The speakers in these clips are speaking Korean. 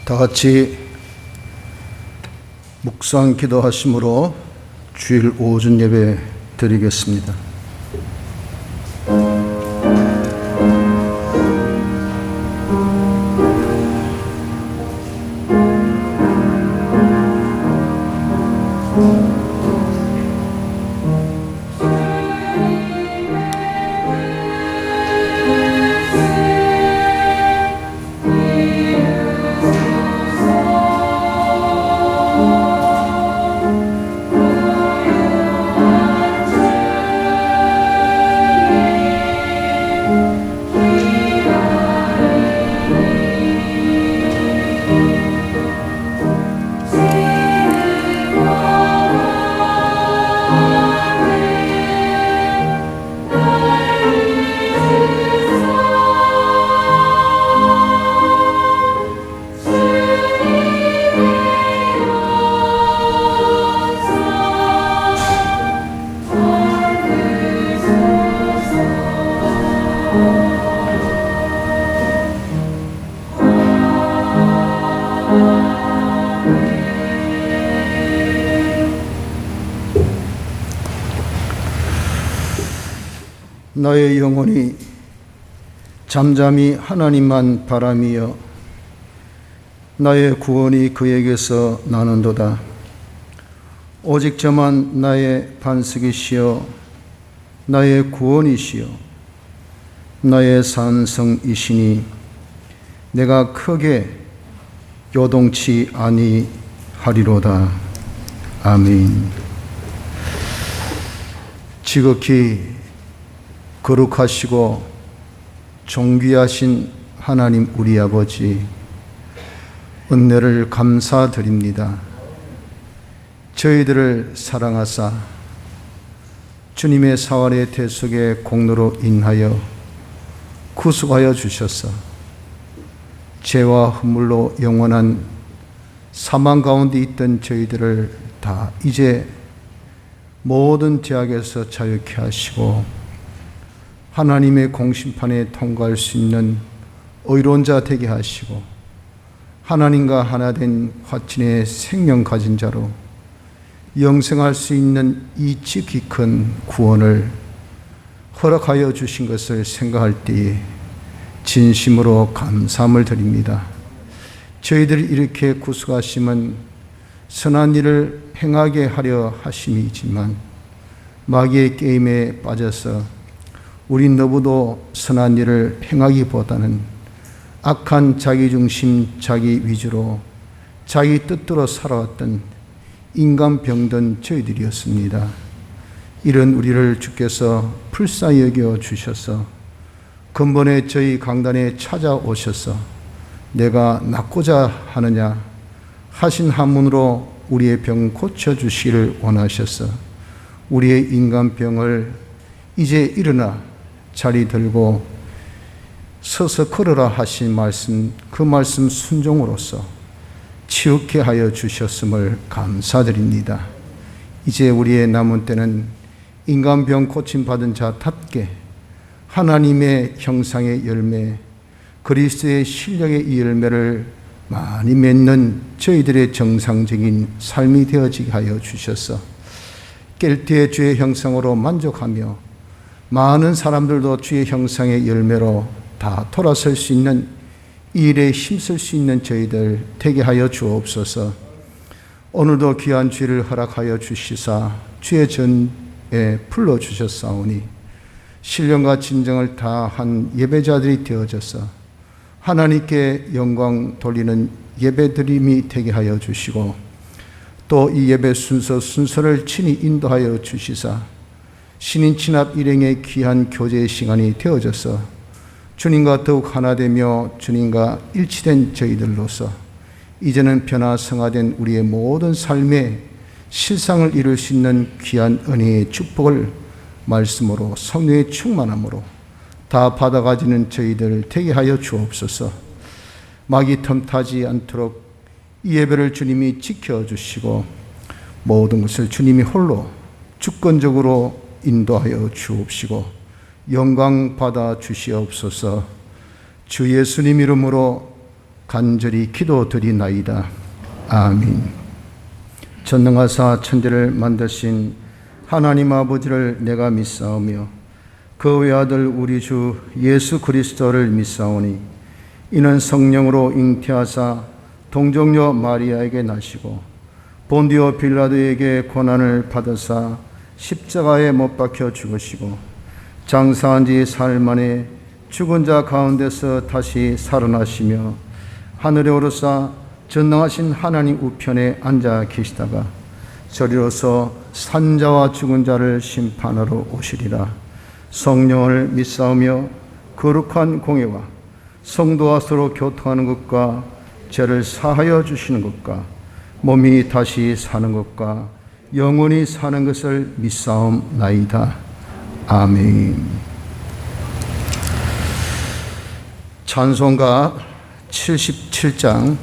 다 같이 묵상 기도하심으로 주일 오전 예배 드리겠습니다. 나의 영혼이 잠잠히 하나님만 바라미어 나의 구원이 그에게서 나는도다. 오직 저만 나의 반석이시여 나의 구원이시여 나의 산성이시니 내가 크게 요동치 아니하리로다. 아멘. 지극히 거룩하시고 존귀하신 하나님 우리 아버지, 은혜를 감사드립니다. 저희들을 사랑하사 주님의 사활의 대속의 공로로 인하여 구속하여 주셔서 죄와 허물로 영원한 사망 가운데 있던 저희들을 다 이제 모든 죄악에서 자유케 하시고 하나님의 공심판에 통과할 수 있는 의로운 자 되게 하시고 하나님과 하나 된 화친의 생명 가진 자로 영생할 수 있는 이 지극히 큰 구원을 허락하여 주신 것을 생각할 때에 진심으로 감사함을 드립니다. 저희들이 이렇게 구속하심은 선한 일을 행하게 하려 하심이지만 마귀의 게임에 빠져서 우리 너무도 선한 일을 행하기보다는 악한 자기중심, 자기 위주로 자기 뜻대로 살아왔던 인간병든 저희들이었습니다. 이런 우리를 주께서 불쌍히 여겨 주셔서 근본에 저희 강단에 찾아오셔서 내가 낫고자 하느냐 하신 한문으로 우리의 병 고쳐주시기를 원하셔서 우리의 인간병을 이제 일어나 자리 들고 서서 걸어라 하신 말씀, 그 말씀 순종으로서 치유케 하여 주셨음을 감사드립니다. 이제 우리의 남은 때는 인간병 고침받은 자답게 하나님의 형상의 열매, 그리스도의 실력의 이 열매를 많이 맺는 저희들의 정상적인 삶이 되어지게 하여 주셔서 깰 때의 주의 형상으로 만족하며 많은 사람들도 주의 형상의 열매로 다 돌아설 수 있는 이 일에 힘쓸 수 있는 저희들 되게 하여 주옵소서. 오늘도 귀한 주를 허락하여 주시사 주의 전에 불러주셨사오니 신령과 진정을 다한 예배자들이 되어져서 하나님께 영광 돌리는 예배드림이 되게 하여 주시고 또 이 예배 순서를 친히 인도하여 주시사 신인 친합 일행의 귀한 교제의 시간이 되어져서 주님과 더욱 하나 되며 주님과 일치된 저희들로서 이제는 변화성화된 우리의 모든 삶의 실상을 이룰 수 있는 귀한 은혜의 축복을 말씀으로 성령의 충만함으로 다 받아가지는 저희들 되게 하여 주옵소서. 마귀 틈타지 않도록 이 예배를 주님이 지켜주시고 모든 것을 주님이 홀로 주권적으로 인도하여 주옵시고 영광 받아 주시옵소서. 주 예수님 이름으로 간절히 기도드리나이다. 아멘. 전능하사 천지를 만드신 하나님 아버지를 내가 믿사오며 그 외아들 우리 주 예수 그리스도를 믿사오니 이는 성령으로 잉태하사 동정녀 마리아에게 나시고 본디오 빌라도에게 고난을 받으사 십자가에 못 박혀 죽으시고 장사한 지 사흘 만에 죽은 자 가운데서 다시 살아나시며 하늘에 오르사 전능하신 하나님 우편에 앉아 계시다가 저리로서 산자와 죽은 자를 심판하러 오시리라. 성령을 믿사오며 거룩한 공예와 성도와 서로 교통하는 것과 죄를 사하여 주시는 것과 몸이 다시 사는 것과 영원히 사는 것을 믿사옵나이다. 아멘. 찬송가 77장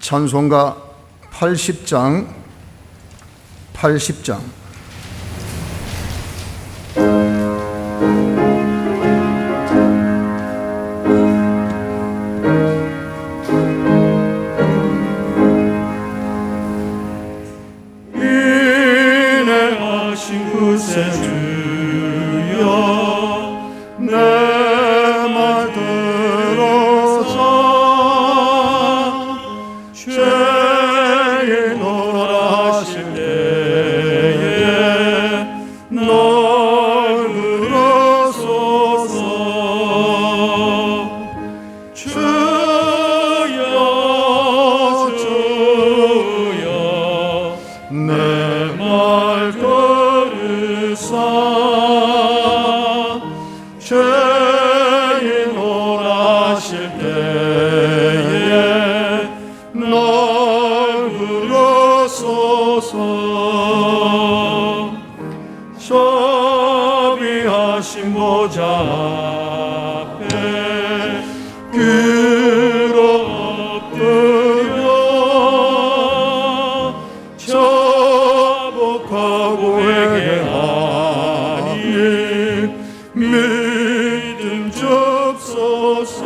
찬송가 80장 인내하신 구세주여 내 말 들어서 죄에 놀라실 때에 널 들어소서. 주여 주여 내 말 들으사 죄에 놀라실 때에 널 들어소서. 하신 보좌 앞에 그로 엎드려 자복하고 회개하니 믿음 접소서.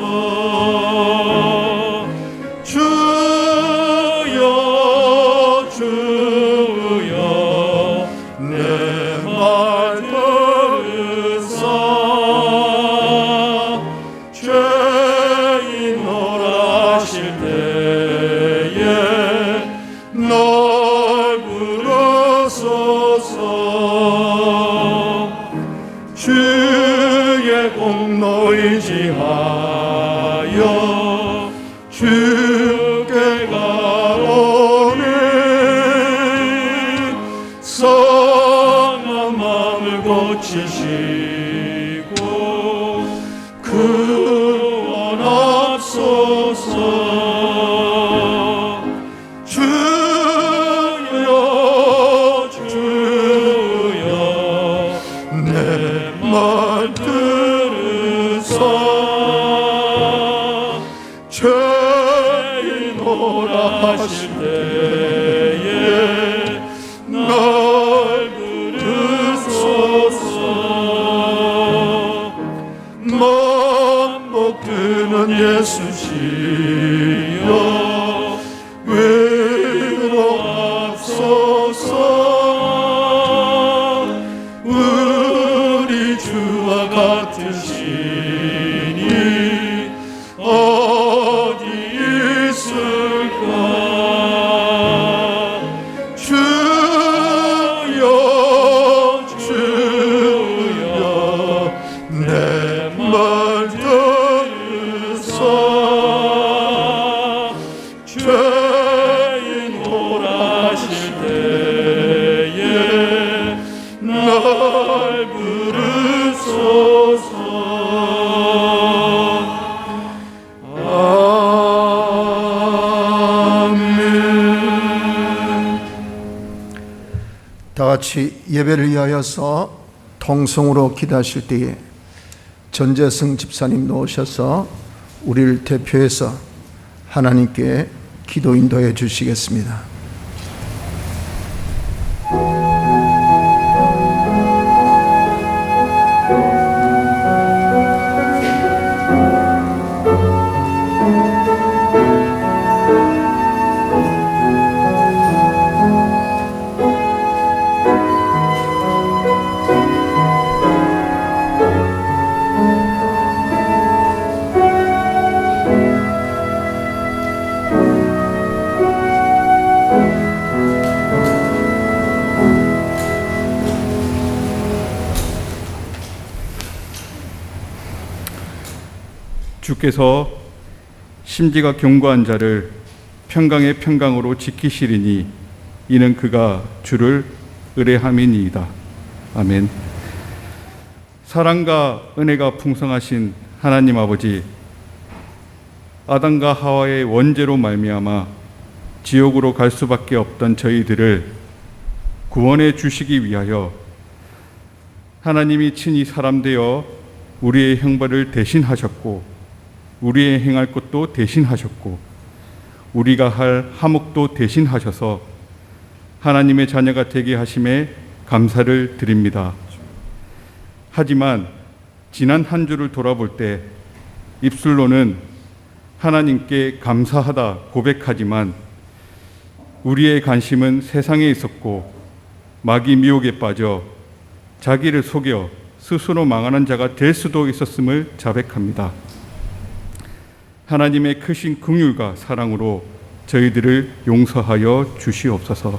주여 주여 내 말 들으사 죄인노라 하실 때에 널 부르소서. 주의 공로이지하여 주께 가오니 성한 마음을 고치시고 구원하소서. 주여 주여 내 말 들으사 죄인오라 하실 때에 날 부르소서. 만복드는 예수시여 위로하소서. 우리 주와 같으시니 어디 있을까. 주여 주여 내 말 들으사 죄인오라 하실 때에 날 부르소서. 다 같이 예배를 위하여서 통성으로 기도하실 때에 전재승 집사님 놓으셔서 우리를 대표해서 하나님께 기도 인도해 주시겠습니다. 주께서 심지가 견고한 자를 평강의 평강으로 지키시리니 이는 그가 주를 의뢰함이니이다. 아멘. 사랑과 은혜가 풍성하신 하나님 아버지, 아담과 하와의 원죄로 말미암아 지옥으로 갈 수밖에 없던 저희들을 구원해 주시기 위하여 하나님이 친히 사람 되어 우리의 형벌을 대신하셨고 우리의 행할 것도 대신하셨고 우리가 할 하목도 대신하셔서 하나님의 자녀가 되게 하심에 감사를 드립니다. 하지만 지난 한 주를 돌아볼 때 입술로는 하나님께 감사하다 고백하지만 우리의 관심은 세상에 있었고 마귀 미혹에 빠져 자기를 속여 스스로 망하는 자가 될 수도 있었음을 자백합니다. 하나님의 크신 긍휼과 사랑으로 저희들을 용서하여 주시옵소서.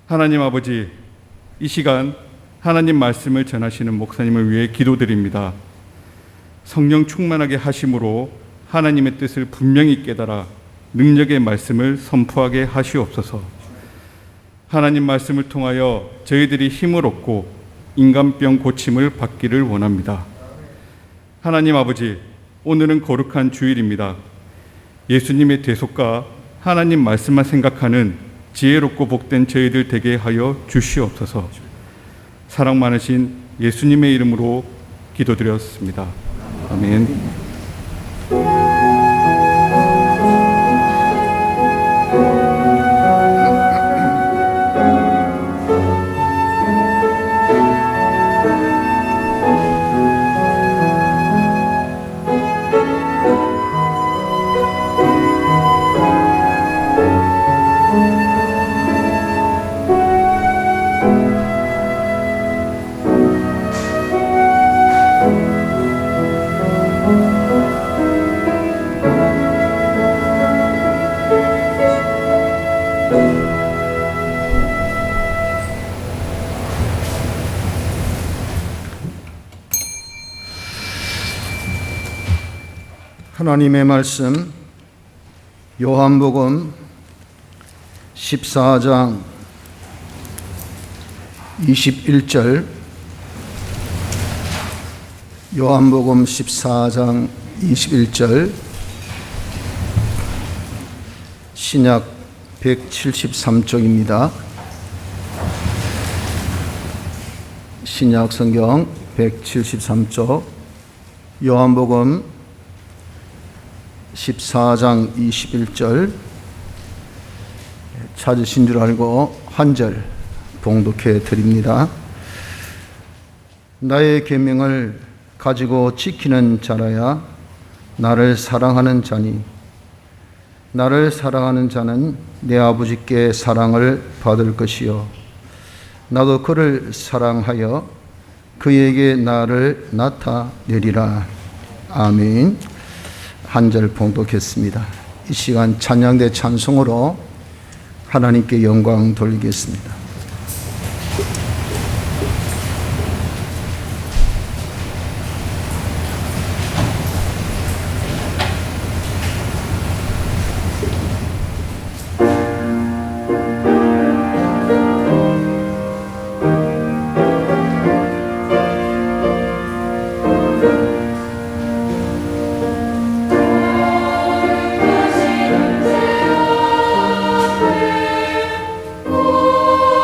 하나님 아버지, 이 시간 하나님 말씀을 전하시는 목사님을 위해 기도드립니다. 성령 충만하게 하심으로 하나님의 뜻을 분명히 깨달아 능력의 말씀을 선포하게 하시옵소서. 하나님 말씀을 통하여 저희들이 힘을 얻고 인간병 고침을 받기를 원합니다. 하나님 아버지, 오늘은 거룩한 주일입니다. 예수님의 대속과 하나님 말씀만 생각하는 지혜롭고 복된 저희들 되게 하여 주시옵소서. 사랑 많으신 예수님의 이름으로 기도드렸습니다. 아멘. 하나님의 말씀 요한복음 14장 21절, 요한복음 14장 21절, 신약 173쪽입니다. 신약 성경 173쪽, 요한복음 14장 21절, 찾으신 줄 알고 한 절 봉독해 드립니다. 나의 계명을 가지고 지키는 자라야 나를 사랑하는 자니, 나를 사랑하는 자는 내 아버지께 사랑을 받을 것이요 나도 그를 사랑하여 그에게 나를 나타내리라. 아멘. 한 절 봉독했습니다. 이 시간 찬양대 찬송으로 하나님께 영광 돌리겠습니다. 오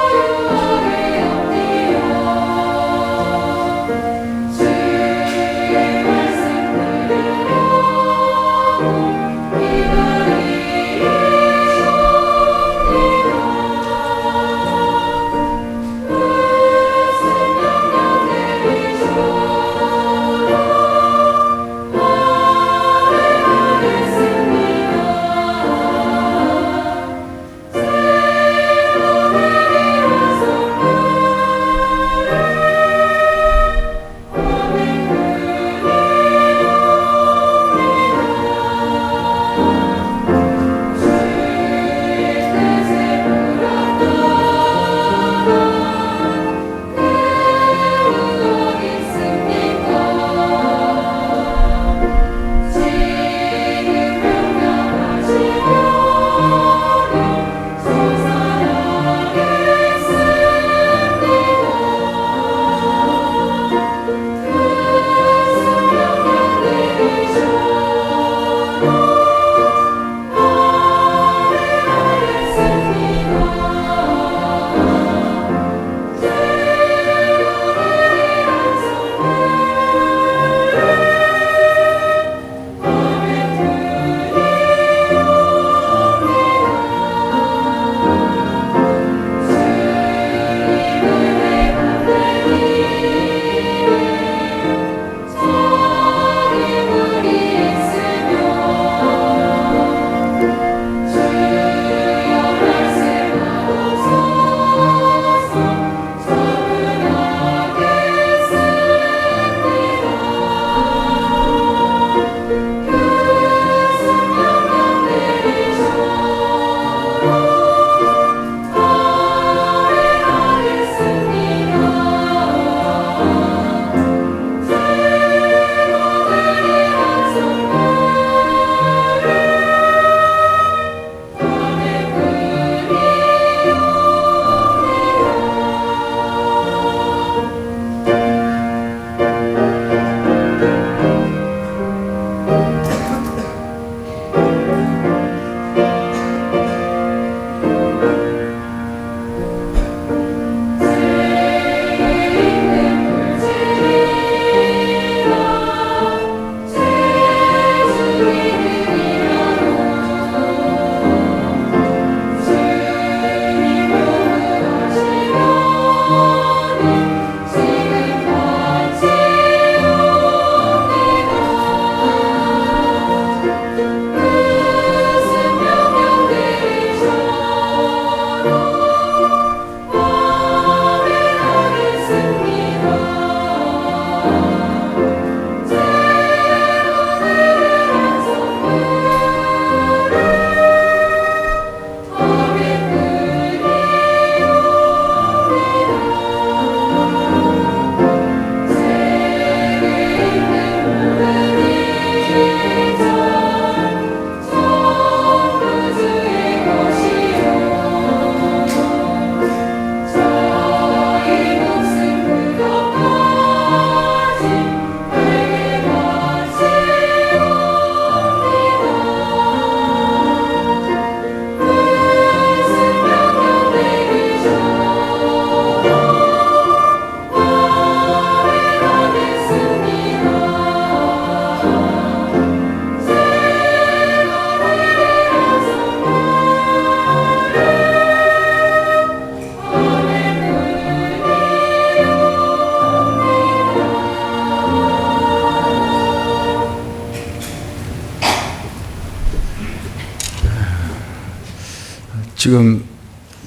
지금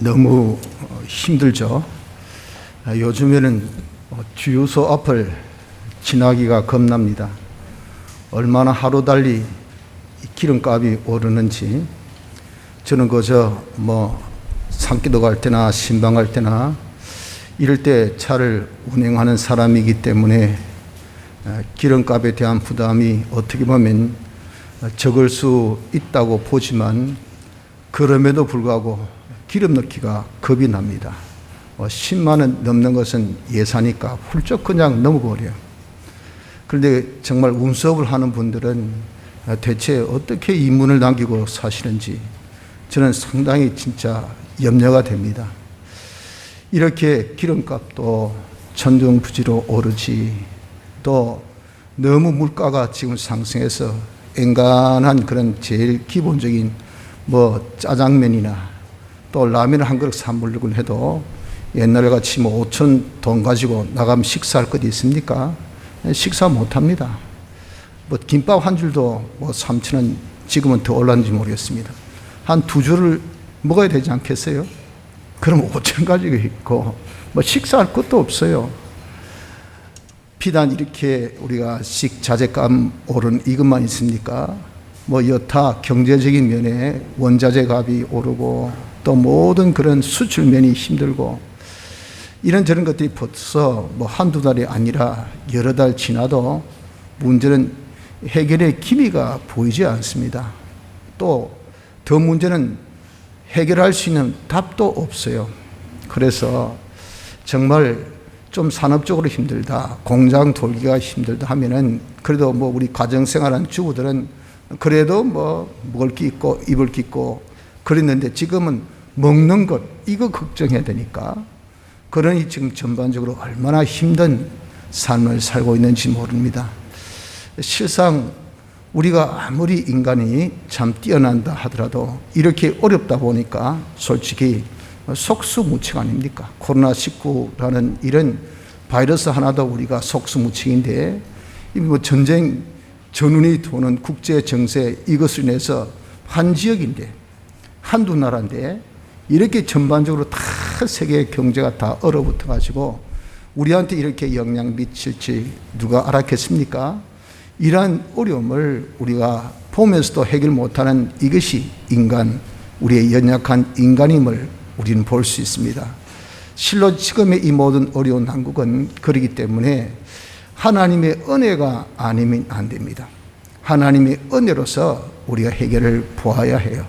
너무 힘들죠. 요즘에는 주유소 앞을 지나기가 겁납니다. 얼마나 하루 달리 기름값이 오르는지. 저는 그저 산기도 갈 때나 신방 갈 때나 이럴 때 차를 운행하는 사람이기 때문에 기름값에 대한 부담이 어떻게 보면 적을 수 있다고 보지만, 그럼에도 불구하고 기름 넣기가 겁이 납니다. 10만 원 넘는 것은 예산이니까 훌쩍 그냥 넘어버려요. 그런데 정말 운수업을 하는 분들은 대체 어떻게 인문을 남기고 사시는지 저는 상당히 진짜 염려가 됩니다. 이렇게 기름값도 천정부지로 오르지, 또 너무 물가가 지금 상승해서 엔간한 그런 제일 기본적인 짜장면이나 또 라면을 한 그릇 사 먹으려고 해도 옛날에 같이 5천 돈 가지고 나가면 식사할 것 있습니까? 식사 못 합니다. 김밥 한 줄도 3천 원, 지금은 더 올랐는지 모르겠습니다. 한 2줄을 먹어야 되지 않겠어요? 그럼 5천 가지고 있고 식사할 것도 없어요. 비단 이렇게 우리가 식자재감 오른 이것만 있습니까? 여타 경제적인 면에 원자재 값이 오르고 또 모든 그런 수출면이 힘들고 이런저런 것들이 벌써 한두 달이 아니라 여러 달 지나도 문제는 해결의 기미가 보이지 않습니다. 또 더 문제는 해결할 수 있는 답도 없어요. 그래서 정말 좀 산업적으로 힘들다, 공장 돌기가 힘들다 하면은 그래도 우리 가정생활하는 주부들은 그래도 먹을 게 있고 입을 게 있고 그랬는데, 지금은 먹는 것 이거 걱정해야 되니까, 그러니 지금 전반적으로 얼마나 힘든 삶을 살고 있는지 모릅니다. 실상 우리가 아무리 인간이 참 뛰어난다 하더라도 이렇게 어렵다 보니까 솔직히 속수무책 아닙니까? 코로나19라는 이런 바이러스 하나도 우리가 속수무책인데, 전쟁 전운이 도는 국제 정세 이것을 인해서 한 지역인데, 한두 나라인데 이렇게 전반적으로 다 세계 경제가 다 얼어붙어 가지고 우리한테 이렇게 영향 미칠지 누가 알았겠습니까? 이러한 어려움을 우리가 보면서도 해결 못하는 이것이 인간, 우리의 연약한 인간임을 우리는 볼 수 있습니다. 실로 지금의 이 모든 어려운 한국은 그렇기 때문에 하나님의 은혜가 아니면 안 됩니다. 하나님의 은혜로서 우리가 해결을 보아야 해요.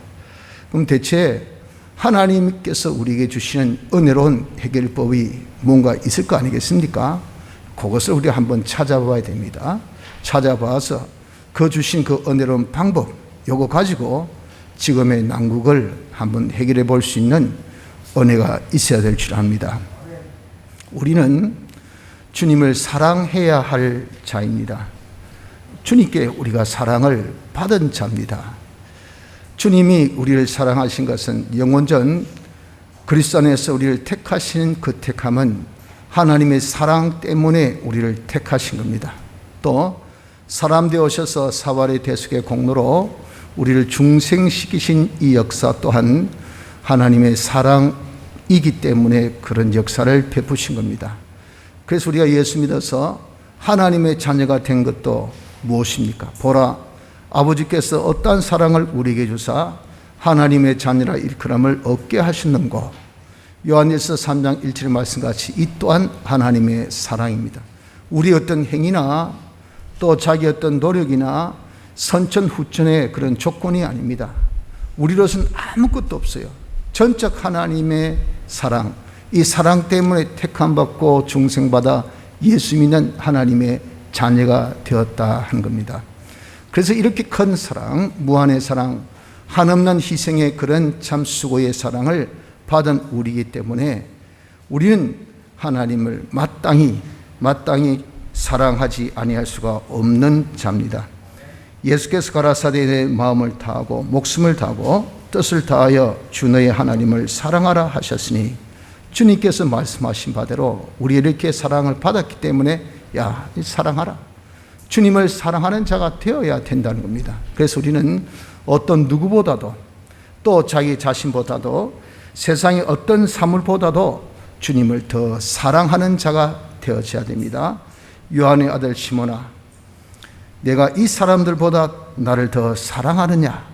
그럼 대체 하나님께서 우리에게 주시는 은혜로운 해결법이 뭔가 있을 거 아니겠습니까? 그것을 우리가 한번 찾아봐야 됩니다. 찾아봐서 그 주신 그 은혜로운 방법, 요거 가지고 지금의 난국을 한번 해결해 볼 수 있는 은혜가 있어야 될 줄 압니다. 우리는 주님을 사랑해야 할 자입니다. 주님께 우리가 사랑을 받은 자입니다. 주님이 우리를 사랑하신 것은 영원전 그리스도 안에서 우리를 택하신 그 택함은 하나님의 사랑 때문에 우리를 택하신 겁니다. 또 사람 되어셔서 사활의 대속의 공로로 우리를 중생시키신 이 역사 또한 하나님의 사랑이기 때문에 그런 역사를 베푸신 겁니다. 그래서 우리가 예수 믿어서 하나님의 자녀가 된 것도 무엇입니까? 보라, 아버지께서 어떠한 사랑을 우리에게 주사 하나님의 자녀라 일컬음을 얻게 하셨는고. 요한일서 3장 1절의 말씀같이 이 또한 하나님의 사랑입니다. 우리 어떤 행위나 또 자기 어떤 노력이나 선천후천의 그런 조건이 아닙니다. 우리로서는 아무것도 없어요. 전적 하나님의 사랑, 이 사랑 때문에 택함받고 중생받아 예수 믿는 하나님의 자녀가 되었다 하는 겁니다. 그래서 이렇게 큰 사랑, 무한의 사랑, 한없는 희생의 그런 참 수고의 사랑을 받은 우리이기 때문에 우리는 하나님을 마땅히 사랑하지 아니할 수가 없는 자입니다. 예수께서 가라사대 내 마음을 다하고 목숨을 다하고 뜻을 다하여 주 너의 하나님을 사랑하라 하셨으니, 주님께서 말씀하신 바대로 우리 이렇게 사랑을 받았기 때문에 사랑하라. 주님을 사랑하는 자가 되어야 된다는 겁니다. 그래서 우리는 어떤 누구보다도 또 자기 자신보다도 세상의 어떤 사물보다도 주님을 더 사랑하는 자가 되어져야 됩니다. 요한의 아들 시몬아, 내가 이 사람들보다 나를 더 사랑하느냐?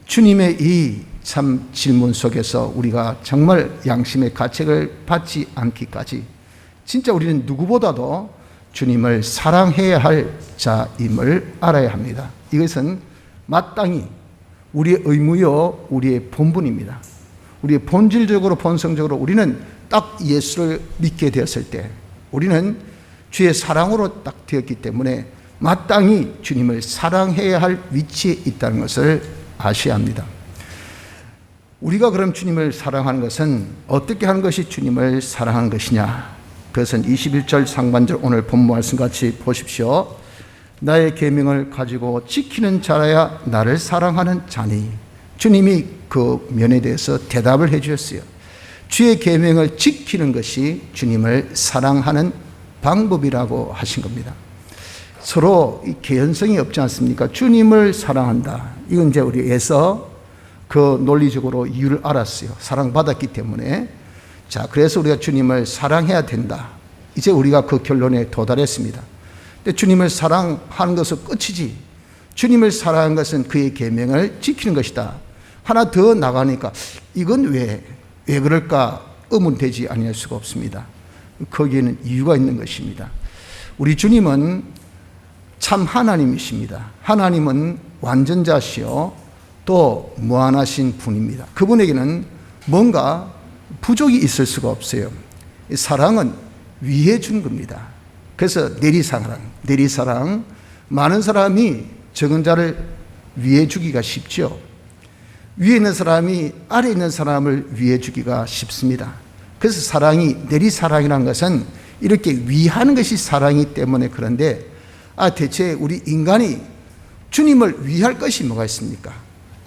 주님의 이 참 질문 속에서 우리가 정말 양심의 가책을 받지 않기까지 진짜 우리는 누구보다도 주님을 사랑해야 할 자임을 알아야 합니다. 이것은 마땅히 우리의 의무요, 우리의 본분입니다. 우리의 본질적으로 본성적으로 우리는 딱 예수를 믿게 되었을 때 우리는 주의 사랑으로 딱 되었기 때문에 마땅히 주님을 사랑해야 할 위치에 있다는 것을 아셔야 합니다. 우리가 그럼 주님을 사랑하는 것은 어떻게 하는 것이 주님을 사랑하는 것이냐? 그것은 21절 상반절 오늘 본문 말씀 같이 보십시오. 나의 계명을 가지고 지키는 자라야 나를 사랑하는 자니. 주님이 그 면에 대해서 대답을 해 주셨어요. 주의 계명을 지키는 것이 주님을 사랑하는 방법이라고 하신 겁니다. 서로 개연성이 없지 않습니까? 주님을 사랑한다. 이건 이제 우리에서 그 논리적으로 이유를 알았어요. 사랑받았기 때문에. 자, 그래서 우리가 주님을 사랑해야 된다. 이제 우리가 그 결론에 도달했습니다. 근데 주님을 사랑하는 것은 끝이지. 주님을 사랑하는 것은 그의 계명을 지키는 것이다. 하나 더 나가니까 이건 왜 그럴까 의문되지 아니할 수가 없습니다. 거기에는 이유가 있는 것입니다. 우리 주님은 참 하나님이십니다. 하나님은 완전자시요 또 무한하신 분입니다. 그분에게는 뭔가 부족이 있을 수가 없어요. 사랑은 위해 준 겁니다. 그래서 내리사랑. 많은 사람이 적은 자를 위해 주기가 쉽죠. 위에 있는 사람이 아래 있는 사람을 위해 주기가 쉽습니다. 그래서 사랑이 내리사랑이라는 것은 이렇게 위하는 것이 사랑이기 때문에 그런데 대체 우리 인간이 주님을 위할 것이 뭐가 있습니까?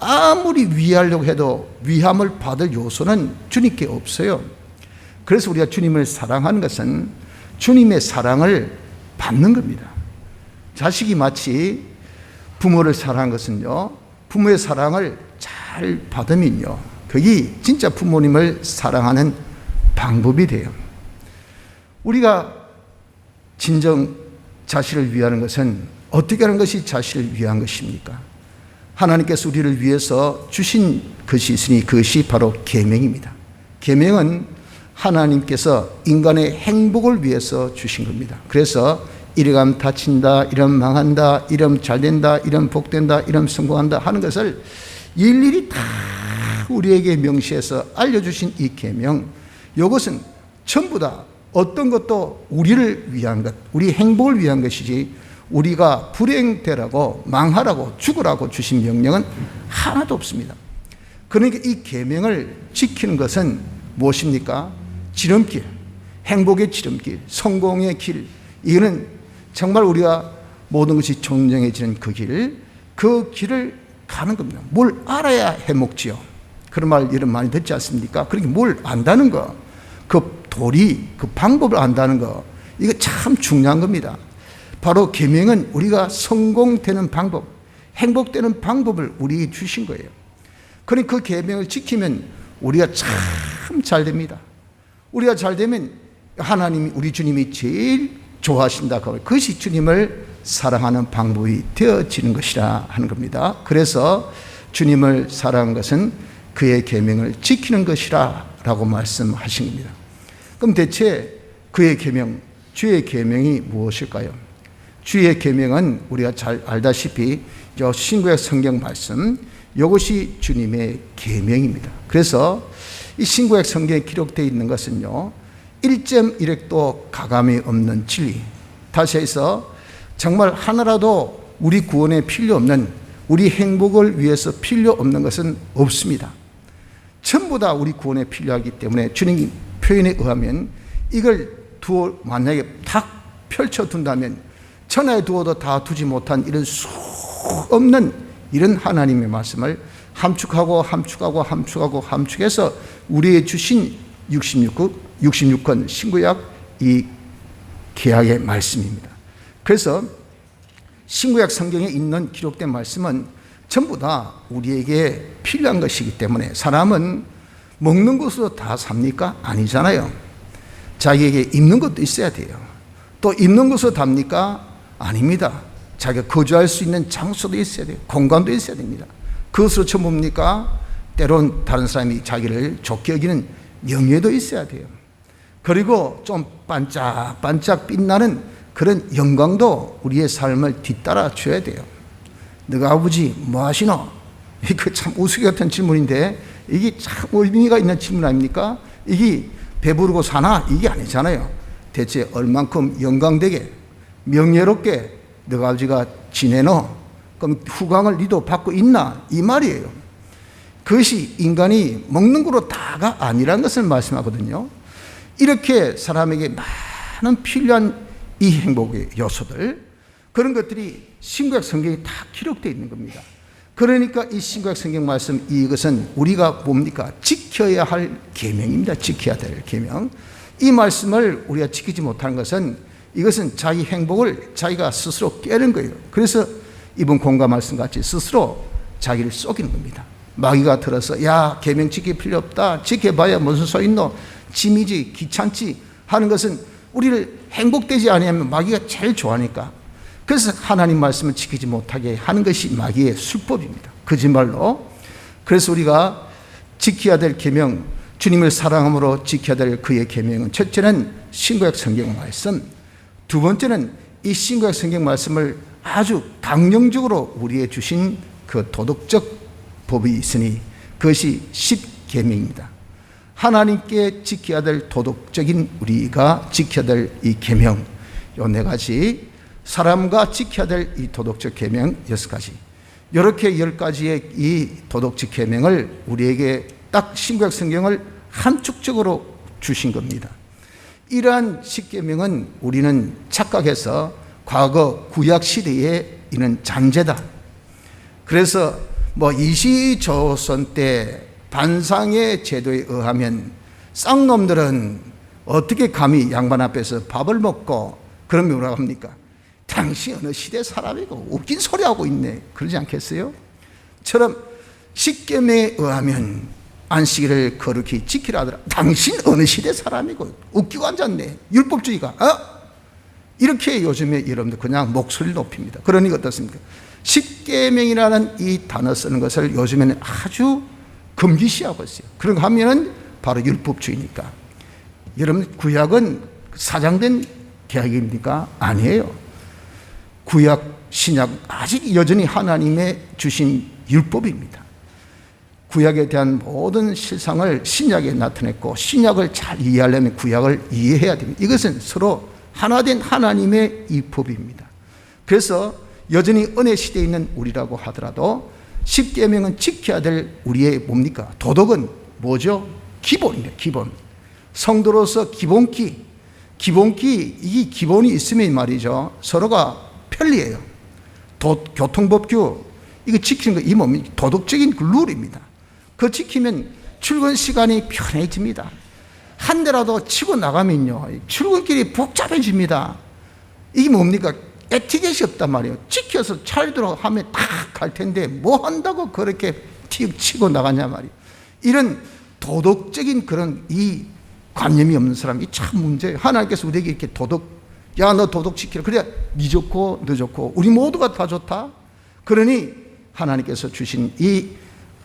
아무리 위하려고 해도 위함을 받을 요소는 주님께 없어요. 그래서 우리가 주님을 사랑하는 것은 주님의 사랑을 받는 겁니다. 자식이 마치 부모를 사랑하는 것은요, 부모의 사랑을 잘 받으면요, 그게 진짜 부모님을 사랑하는 방법이 돼요. 우리가 진정 자신을 위하는 것은 어떻게 하는 것이 자신을 위한 것입니까? 하나님께서 우리를 위해서 주신 것이 있으니 그것이 바로 계명입니다. 계명은 하나님께서 인간의 행복을 위해서 주신 겁니다. 그래서 이러면 다친다, 이러면 망한다, 이러면 잘된다, 이러면 복된다, 이러면 성공한다 하는 것을 일일이 다 우리에게 명시해서 알려주신 이 계명, 이것은 전부 다 어떤 것도 우리를 위한 것, 우리 행복을 위한 것이지 우리가 불행되라고 망하라고 죽으라고 주신 명령은 하나도 없습니다. 그러니까 이 계명을 지키는 것은 무엇입니까? 지름길, 행복의 지름길, 성공의 길. 이거는 정말 우리가 모든 것이 정정해지는 그 길을 가는 겁니다. 뭘 알아야 해먹지요. 그런 말 이런 많이 듣지 않습니까? 그러니까 뭘 안다는 거, 그 도리, 그 방법을 안다는 거, 이거 참 중요한 겁니다. 바로 계명은 우리가 성공되는 방법, 행복되는 방법을 우리에게 주신 거예요. 그러니까 그 계명을 지키면 우리가 참 잘 됩니다. 우리가 잘 되면 하나님이, 우리 주님이 제일 좋아하신다. 그것이 주님을 사랑하는 방법이 되어지는 것이라 하는 겁니다. 그래서 주님을 사랑하는 것은 그의 계명을 지키는 것이라 라고 말씀하신 겁니다. 그럼 대체 그의 계명, 주의 계명이 무엇일까요? 주의 계명은 우리가 잘 알다시피 신구약 성경 말씀, 이것이 주님의 계명입니다. 그래서 이 신구약 성경에 기록되어 있는 것은요, 1.1획도 가감이 없는 진리. 다시 해서 정말 하나라도 우리 구원에 필요 없는, 우리 행복을 위해서 필요 없는 것은 없습니다. 전부 다 우리 구원에 필요하기 때문에 주님 표현에 의하면 이걸 만약에 탁 펼쳐둔다면 천하에 두어도 다 두지 못한 이런 수 없는 이런 하나님의 말씀을 함축해서 우리에게 주신 66권 신구약 이 계약의 말씀입니다. 그래서 신구약 성경에 있는 기록된 말씀은 전부 다 우리에게 필요한 것이기 때문에 사람은 먹는 것으로 다 삽니까? 아니잖아요. 자기에게 입는 것도 있어야 돼요. 또 입는 것으로 답니까? 아닙니다. 자기가 거주할 수 있는 장소도 있어야 돼요. 공간도 있어야 됩니다. 그것으로 처음 뭡니까? 때론 다른 사람이 자기를 좋게 여기는 명예도 있어야 돼요. 그리고 좀 반짝반짝 빛나는 그런 영광도 우리의 삶을 뒤따라 줘야 돼요. 너가 아버지 뭐 하시노? 이거 참 우스개 같은 질문인데 이게 참 의미가 있는 질문 아닙니까? 이게 배부르고 사나? 이게 아니잖아요. 대체 얼만큼 영광되게 명예롭게 너가 아버지가 지내노? 그럼 후광을 니도 받고 있나? 이 말이에요. 그것이 인간이 먹는 거로 다가 아니라는 것을 말씀하거든요. 이렇게 사람에게 많은 필요한 이 행복의 요소들, 그런 것들이 신구약 성경에 다 기록되어 있는 겁니다. 그러니까 이 신구약 성경 말씀, 이것은 우리가 뭡니까? 지켜야 할 계명입니다. 지켜야 될 계명. 이 말씀을 우리가 지키지 못하는 것은, 이것은 자기 행복을 자기가 스스로 깨는 거예요. 그래서 이번 공감 말씀 같이 스스로 자기를 속이는 겁니다. 마귀가 들어서 야, 계명 지킬 필요 없다, 지켜봐야 무슨 소용 있노, 짐이지 귀찮지 하는 것은 우리를 행복되지 아니하면 마귀가 제일 좋아하니까, 그래서 하나님 말씀을 지키지 못하게 하는 것이 마귀의 술법입니다. 거짓말로. 그래서 우리가 지켜야 될 계명, 주님을 사랑함으로 지켜야 될 그의 계명은, 첫째는 신구약 성경 말씀, 두 번째는 이 신구약 성경 말씀을 아주 강령적으로 우리에 주신 그 도덕적 법이 있으니 그것이 십계명입니다. 하나님께 지켜야 될 도덕적인 우리가 지켜야 될 이 계명, 요 네 가지, 사람과 지켜야 될 이 도덕적 계명 6가지, 이렇게 10가지의 이 도덕적 계명을 우리에게 딱 신구약 성경을 함축적으로 주신 겁니다. 이러한 십계명은 우리는 착각해서 과거 구약 시대에 이는 잔재다, 그래서 이시조선 때 반상의 제도에 의하면 쌍놈들은 어떻게 감히 양반 앞에서 밥을 먹고, 그러면 뭐라고 합니까? 당신 어느 시대 사람이고 웃긴 소리 하고 있네, 그러지 않겠어요? 처럼 십계명에 의하면 안식일을 거룩히 지키라 하더라. 당신 어느 시대 사람이고 웃기고 앉았네, 율법주의가. 이렇게 요즘에 여러분들 그냥 목소리를 높입니다. 그러니까 어떻습니까? 십계명이라는 이 단어 쓰는 것을 요즘에는 아주 금기시하고 있어요. 그런 거 하면은 바로 율법주의니까. 여러분, 구약은 사장된 계약입니까? 아니에요. 구약, 신약 아직 여전히 하나님의 주신 율법입니다. 구약에 대한 모든 실상을 신약에 나타냈고, 신약을 잘 이해하려면 구약을 이해해야 됩니다. 이것은 서로 하나된 하나님의 이 법입니다. 그래서 여전히 은혜 시대에 있는 우리라고 하더라도 십계명은 지켜야 될 우리의 뭡니까? 도덕은 뭐죠? 기본입니다. 기본. 성도로서 기본기, 이 기본이 있으면 말이죠, 서로가 편리해요. 교통법규, 이거 지키는 거, 이 뭡니까? 도덕적인 그 룰입니다. 그거 지키면 출근 시간이 편해집니다. 한 대라도 치고 나가면요, 출근길이 복잡해집니다. 이게 뭡니까? 에티켓이 없단 말이에요. 지켜서 차례대로 하면 딱 갈 텐데 뭐 한다고 그렇게 틱 치고 나가냐 말이에요. 이런 도덕적인 그런 이 관념이 없는 사람이 참 문제예요. 하나님께서 우리에게 이렇게 야, 너 도덕 지키라. 그래야 니 좋고 너 좋고 우리 모두가 다 좋다. 그러니 하나님께서 주신 이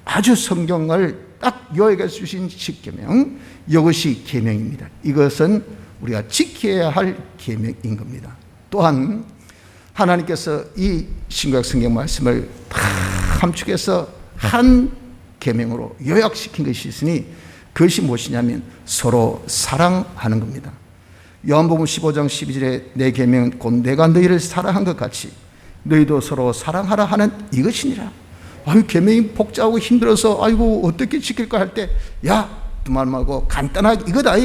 아주 성경을 딱 요약해서 주신 십계명, 이것이 계명입니다. 이것은 우리가 지켜야 할 계명인 겁니다. 또한 하나님께서 이 신구약 성경 말씀을 다 함축해서 한 계명으로 요약시킨 것이 있으니 그것이 무엇이냐면 서로 사랑하는 겁니다. 요한복음 15장 12절에 내 계명은 곧 내가 너희를 사랑한 것 같이 너희도 서로 사랑하라 하는 이것이니라. 아유, 계명이 복잡하고 힘들어서 아이고 어떻게 지킬까 할 때, 야, 두말 말고 간단하게 이거다,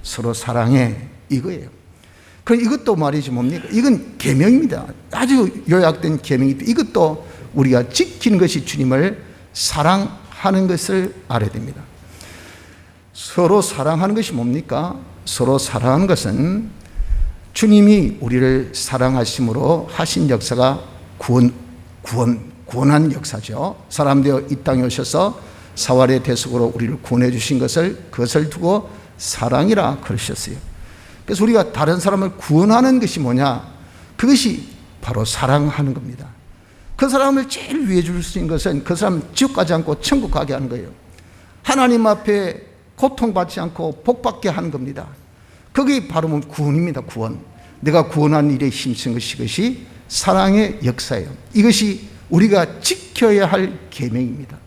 서로 사랑해, 이거예요. 그럼 이것도 말이지 뭡니까? 이건 계명입니다. 아주 요약된 계명인데 이것도 우리가 지키는 것이 주님을 사랑하는 것을 알아야 됩니다. 서로 사랑하는 것이 뭡니까? 서로 사랑하는 것은 구원을 구원하는 역사죠. 사람 되어 이 땅에 오셔서 사활의 대속으로 우리를 구원해 주신 그것을 두고 사랑이라 그러셨어요. 그래서 우리가 다른 사람을 구원하는 것이 뭐냐? 그것이 바로 사랑하는 겁니다. 그 사람을 제일 위해 줄 수 있는 것은 그 사람 지옥 가지 않고 천국 가게 하는 거예요. 하나님 앞에 고통받지 않고 복받게 하는 겁니다. 그게 바로 구원입니다. 구원. 내가 구원하는 일에 힘쓴 것이 그것이 사랑의 역사예요. 이것이 우리가 지켜야 할 계명입니다.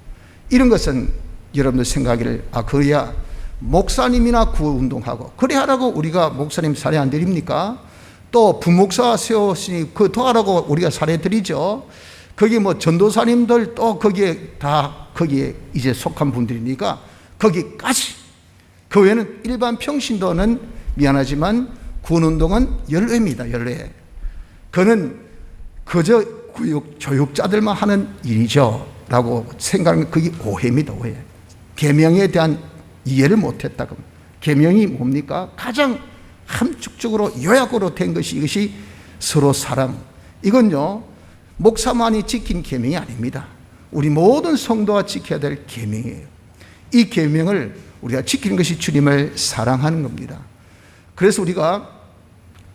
이런 것은 여러분들 생각하기를 그래야 목사님이나 구원운동하고 그래 하라고 우리가 목사님 사례 안 드립니까? 또 부목사 세웠으니 그 더 하라고 우리가 사례 드리죠. 거기 뭐 전도사님들 또 거기에 이제 속한 분들이니까 거기까지. 그 외에는 일반 평신도는 미안하지만 구원운동은 연례입니다. 연례. 그는 그저 교육자들만 하는 일이죠 라고 생각하면 그게 오해입니다. 오해. 계명에 대한 이해를 못했다고. 계명이 뭡니까? 가장 함축적으로 요약으로 된 것이 이것이 서로 사랑. 이건요 목사만이 지킨 계명이 아닙니다. 우리 모든 성도가 지켜야 될 계명이에요. 이 계명을 우리가 지키는 것이 주님을 사랑하는 겁니다. 그래서 우리가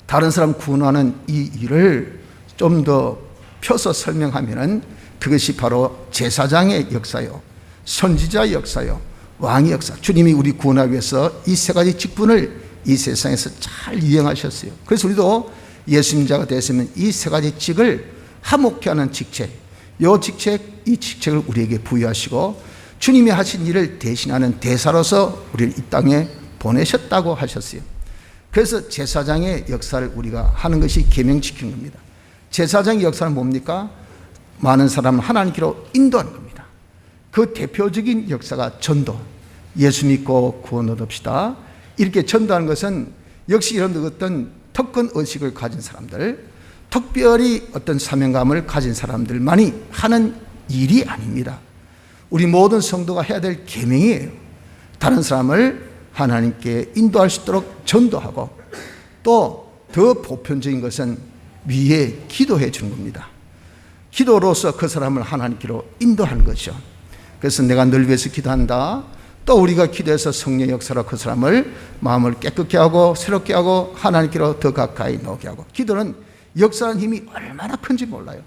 다른 사람 구원하는 이 일을 좀 더 펴서 설명하면은 그것이 바로 제사장의 역사요, 선지자의 역사요, 왕의 역사. 주님이 우리 구원하기 위해서 이 세 가지 직분을 이 세상에서 잘 이행하셨어요. 그래서 우리도 예수 자가 되었으면 이 세 가지 직을 화목케 하는 직책, 이 직책을 우리에게 부여하시고 주님이 하신 일을 대신하는 대사로서 우리를 이 땅에 보내셨다고 하셨어요. 그래서 제사장의 역사를 우리가 하는 것이 계명 지키는 겁니다. 제사장의 역사는 뭡니까? 많은 사람을 하나님께로 인도하는 겁니다. 그 대표적인 역사가 전도. 예수 믿고 구원 얻읍시다. 이렇게 전도하는 것은 역시 이런 어떤 특권 의식을 가진 사람들, 특별히 어떤 사명감을 가진 사람들만이 하는 일이 아닙니다. 우리 모든 성도가 해야 될 계명이에요. 다른 사람을 하나님께 인도할 수 있도록 전도하고, 또 더 보편적인 것은 위에 기도해 주는 겁니다. 기도로서 그 사람을 하나님께로 인도하는 거죠. 그래서 내가 널 위해서 기도한다. 또 우리가 기도해서 성령 역사로 그 사람을 마음을 깨끗게 하고 새롭게 하고 하나님께로 더 가까이 나오게 하고. 기도는 역사하는 힘이 얼마나 큰지 몰라요.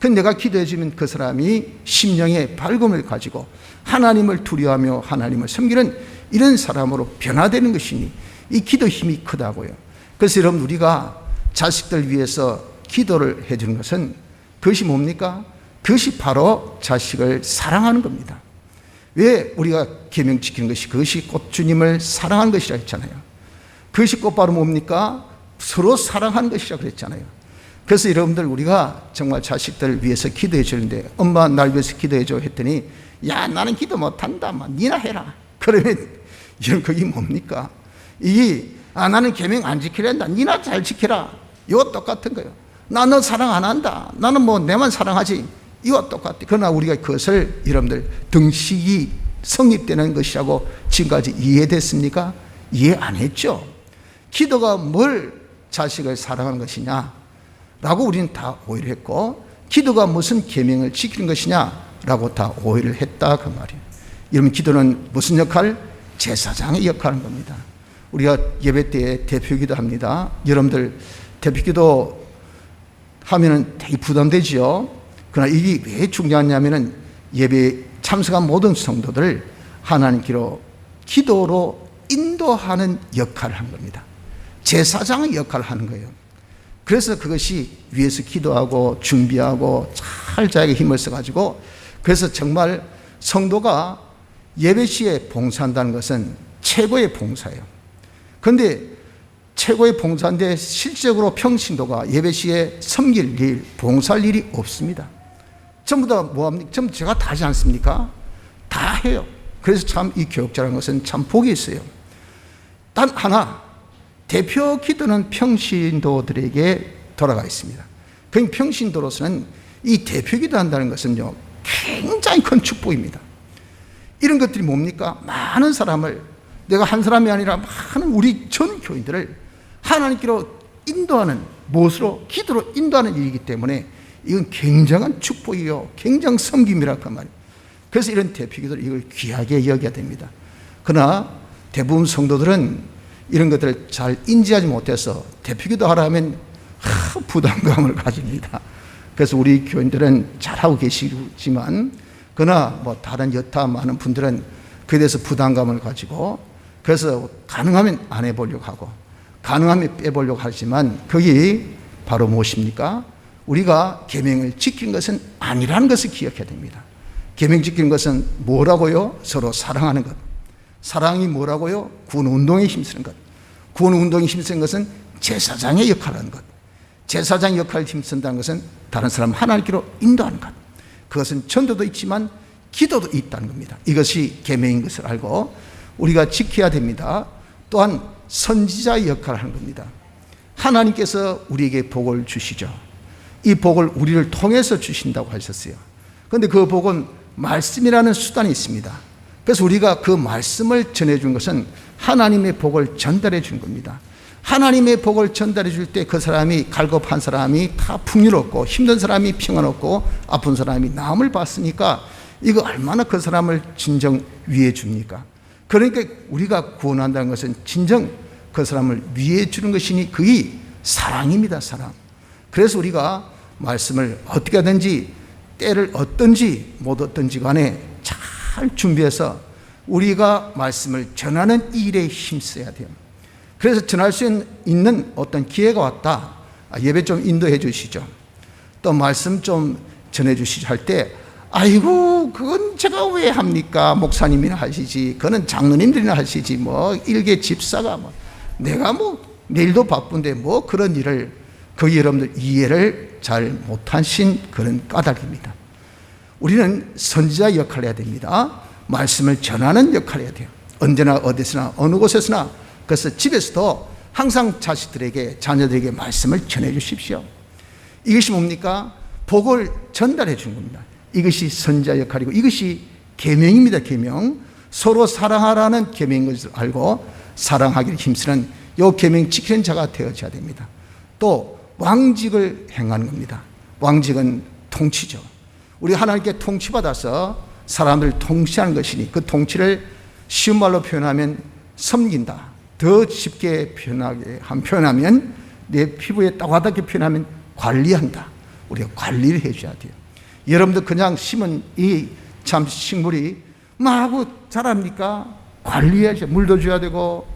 근데 내가 기도해 주면 그 사람이 심령의 밝음을 가지고 하나님을 두려워하며 하나님을 섬기는 이런 사람으로 변화되는 것이니 이 기도 힘이 크다고요. 그래서 여러분, 우리가 자식들 위해서 기도를 해주는 것은 그것이 뭡니까? 그것이 바로 자식을 사랑하는 겁니다. 왜 우리가 계명 지키는 것이 그것이 곧 주님을 사랑하는 것이라 했잖아요. 그것이 곧바로 뭡니까? 서로 사랑하는 것이라 그랬잖아요. 그래서 여러분들, 우리가 정말 자식들을 위해서 기도해 주는데, 엄마 날 위해서 기도해 줘 했더니 야, 나는 기도 못한다, 니나 해라. 그러면 이런 그게 뭡니까? 나는 계명 안 지키란다, 니나 잘 지켜라. 이거 똑같은 거예요. 나 너 사랑 안 한다, 나는 뭐 내만 사랑하지. 이거 똑같아. 그러나 우리가 그것을 여러분들 등식이 성립되는 것이라고 지금까지 이해됐습니까? 이해 안 했죠. 기도가 뭘 자식을 사랑하는 것이냐 라고 우리는 다 오해를 했고, 기도가 무슨 계명을 지키는 것이냐 라고 다 오해를 했다 그 말이에요. 여러분, 기도는 무슨 역할? 제사장의 역할인 겁니다. 우리가 예배 때에 대표기도 합니다. 여러분들 대표기도 하면은 되게 부담되지요. 그러나 이게 왜 중요하냐면은 예배에 참석한 모든 성도들을 하나님께로 기도로 인도하는 역할을 한 겁니다. 제사장의 역할을 하는 거예요. 그래서 그것이 위에서 기도하고 준비하고 잘 자기의 힘을 써가지고, 그래서 정말 성도가 예배 시에 봉사한다는 것은 최고의 봉사예요. 그런데 최고의 봉사인데 실질적으로 평신도가 예배 시에 섬길 일, 봉사할 일이 없습니다. 전부 다 뭐합니까? 전부 제가 다 하지 않습니까? 다 해요. 그래서 참 이 교육자라는 것은 참 복이 있어요. 단 하나, 대표 기도는 평신도들에게 돌아가 있습니다. 그 평신도로서는 이 대표 기도 한다는 것은요, 굉장히 큰 축복입니다. 이런 것들이 뭡니까? 많은 사람을, 내가 한 사람이 아니라 많은 우리 전 교인들을 하나님께로 인도하는, 무엇으로? 기도로 인도하는 일이기 때문에 이건 굉장한 축복이요, 굉장한 섬김이라 그 말이에요. 그래서 이런 대표기도를 이걸 귀하게 여겨야 됩니다. 그러나 대부분 성도들은 이런 것들을 잘 인지하지 못해서 대표기도 하라 하면 부담감을 가집니다. 그래서 우리 교인들은 잘하고 계시지만 그러나 뭐 다른 여타 많은 분들은 그에 대해서 부담감을 가지고 그래서 가능하면 안 해보려고 하고 가능하면 빼보려고 하지만 거기 바로 무엇입니까? 우리가 계명을 지킨 것은 아니라는 것을 기억해야 됩니다. 계명 지키는 것은 뭐라고요? 서로 사랑하는 것. 사랑이 뭐라고요? 구원운동에 힘쓰는 것. 구원운동에 힘쓰는 것은 제사장의 역할을 하는 것. 제사장의 역할을 힘쓴다는 것은 다른 사람 하나님께로 인도하는 것. 그것은 전도도 있지만 기도도 있다는 겁니다. 이것이 계명인 것을 알고 우리가 지켜야 됩니다. 또한 선지자의 역할을 하는 겁니다. 하나님께서 우리에게 복을 주시죠. 이 복을 우리를 통해서 주신다고 하셨어요. 그런데 그 복은 말씀이라는 수단이 있습니다. 그래서 우리가 그 말씀을 전해준 것은 하나님의 복을 전달해 준 겁니다. 하나님의 복을 전달해 줄 때 그 사람이 갈급한 사람이 다 풍요롭고 힘든 사람이 평안없고 아픈 사람이 나음을 받으니까 이거 얼마나 그 사람을 진정 위해 줍니까? 그러니까 우리가 구원한다는 것은 진정 그 사람을 위해 주는 것이니 그게 사랑입니다. 사랑. 그래서 우리가 말씀을 어떻게 하든지 때를 얻든지 못 얻든지 간에 잘 준비해서 우리가 말씀을 전하는 일에 힘써야 돼요. 그래서 전할 수 있는 어떤 기회가 왔다. 예배 좀 인도해 주시죠. 또 말씀 좀 전해 주시죠 할 때 아이고 그건 제가 왜 합니까? 목사님이나 하시지. 그거는 장로님들이나 하시지. 뭐 일개 집사가 뭐 내가 뭐 내일도 바쁜데 뭐 그런 일을 그 여러분들 이해를 잘 못하신 그런 까닭입니다. 우리는 선지자 역할을 해야 됩니다. 말씀을 전하는 역할을 해야 돼요. 언제나 어디서나 어느 곳에서나. 그래서 집에서도 항상 자식들에게 자녀들에게 말씀을 전해 주십시오. 이것이 뭡니까? 복을 전달해 준 겁니다. 이것이 선지자 역할이고 이것이 계명입니다. 계명. 서로 사랑하라는 계명인 것을 알고 사랑하기를 힘쓰는 이 계명 지키는 자가 되어져야 됩니다. 또 왕직을 행하는 겁니다. 왕직은 통치죠. 우리 하나님께 통치받아서 사람을 통치하는 것이니 그 통치를 쉬운 말로 표현하면 섬긴다. 더 쉽게 표현하면 내 피부에 딱 와닿게 표현하면 관리한다. 우리가 관리를 해줘야 돼요. 여러분들 그냥 심은 이 참 식물이 마구 자랍니까? 관리해야죠. 물도 줘야 되고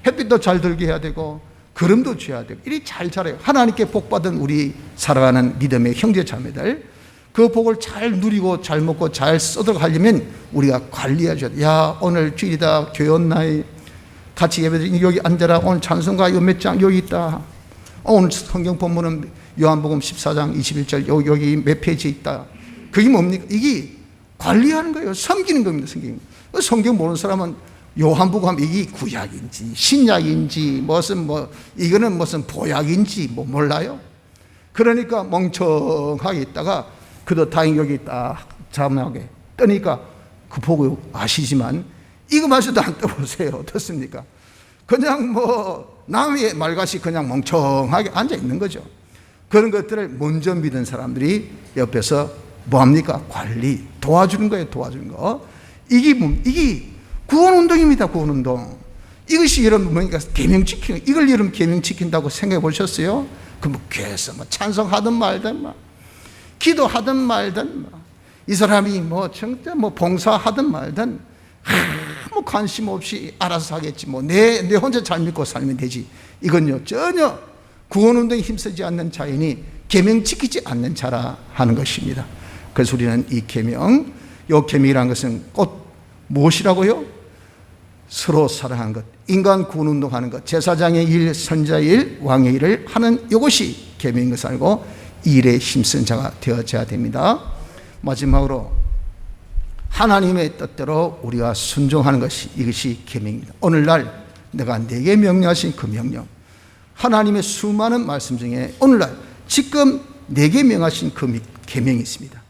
햇빛도 잘 들게 해야 되고 거름도 줘야 되고 이리 잘 자라요. 하나님께 복받은 우리 사랑하는 믿음의 형제 자매들 그 복을 잘 누리고 잘 먹고 잘 써들어가려면 우리가 관리해줘야 돼요. 야 오늘 주일이다. 교회 온나이 같이 예배드리 여기 앉아라. 오늘 찬송가 요 몇 장 여기 있다. 오늘 성경 본문은 요한복음 14장 21절 여기 몇 페이지에 있다. 그게 뭡니까? 이게 관리하는 거예요. 섬기는 겁니다. 성경 모르는 사람은 요한복음 하면 이게 구약인지 신약인지 무슨 이거는 무슨 보약인지 몰라요. 그러니까 멍청하게 있다가 그도 다행히 여기 딱 자막에 뜨니까 그 보고 아시지만 이거 마저도 안 떠보세요. 어떻습니까? 그냥 남의 말같이 그냥 멍청하게 앉아 있는 거죠. 그런 것들을 먼저 믿은 사람들이 옆에서 뭐합니까? 관리, 도와주는 거예요. 도와주는 거. 이게 구원운동입니다. 구원운동. 이것이 여러분 뭐니까 계명 지키는 이걸 여러분 계명 지킨다고 생각해 보셨어요? 그럼 교회에서 찬송하든 말든 기도하든 말든 이 사람이 진짜 봉사하든 말든 관심 없이 알아서 하겠지. 내 혼자 잘 믿고 살면 되지. 이건요 전혀 구원운동에 힘쓰지 않는 자인이 계명 지키지 않는 자라 하는 것입니다. 그래서 우리는 이 계명, 이 계명이라는 것은 곧 무엇이라고요? 서로 사랑하는 것, 인간 구원운동하는 것, 제사장의 일, 선지자의 일, 왕의 일을 하는 이것이 계명인 것을 알고 이 일에 힘쓴 자가 되어져야 됩니다. 마지막으로 하나님의 뜻대로 우리가 순종하는 것이 이것이 계명입니다. 오늘날 내가 내게 명령하신 그 명령, 하나님의 수많은 말씀 중에 오늘날 지금 내게 명하신 그 계명이 있습니다.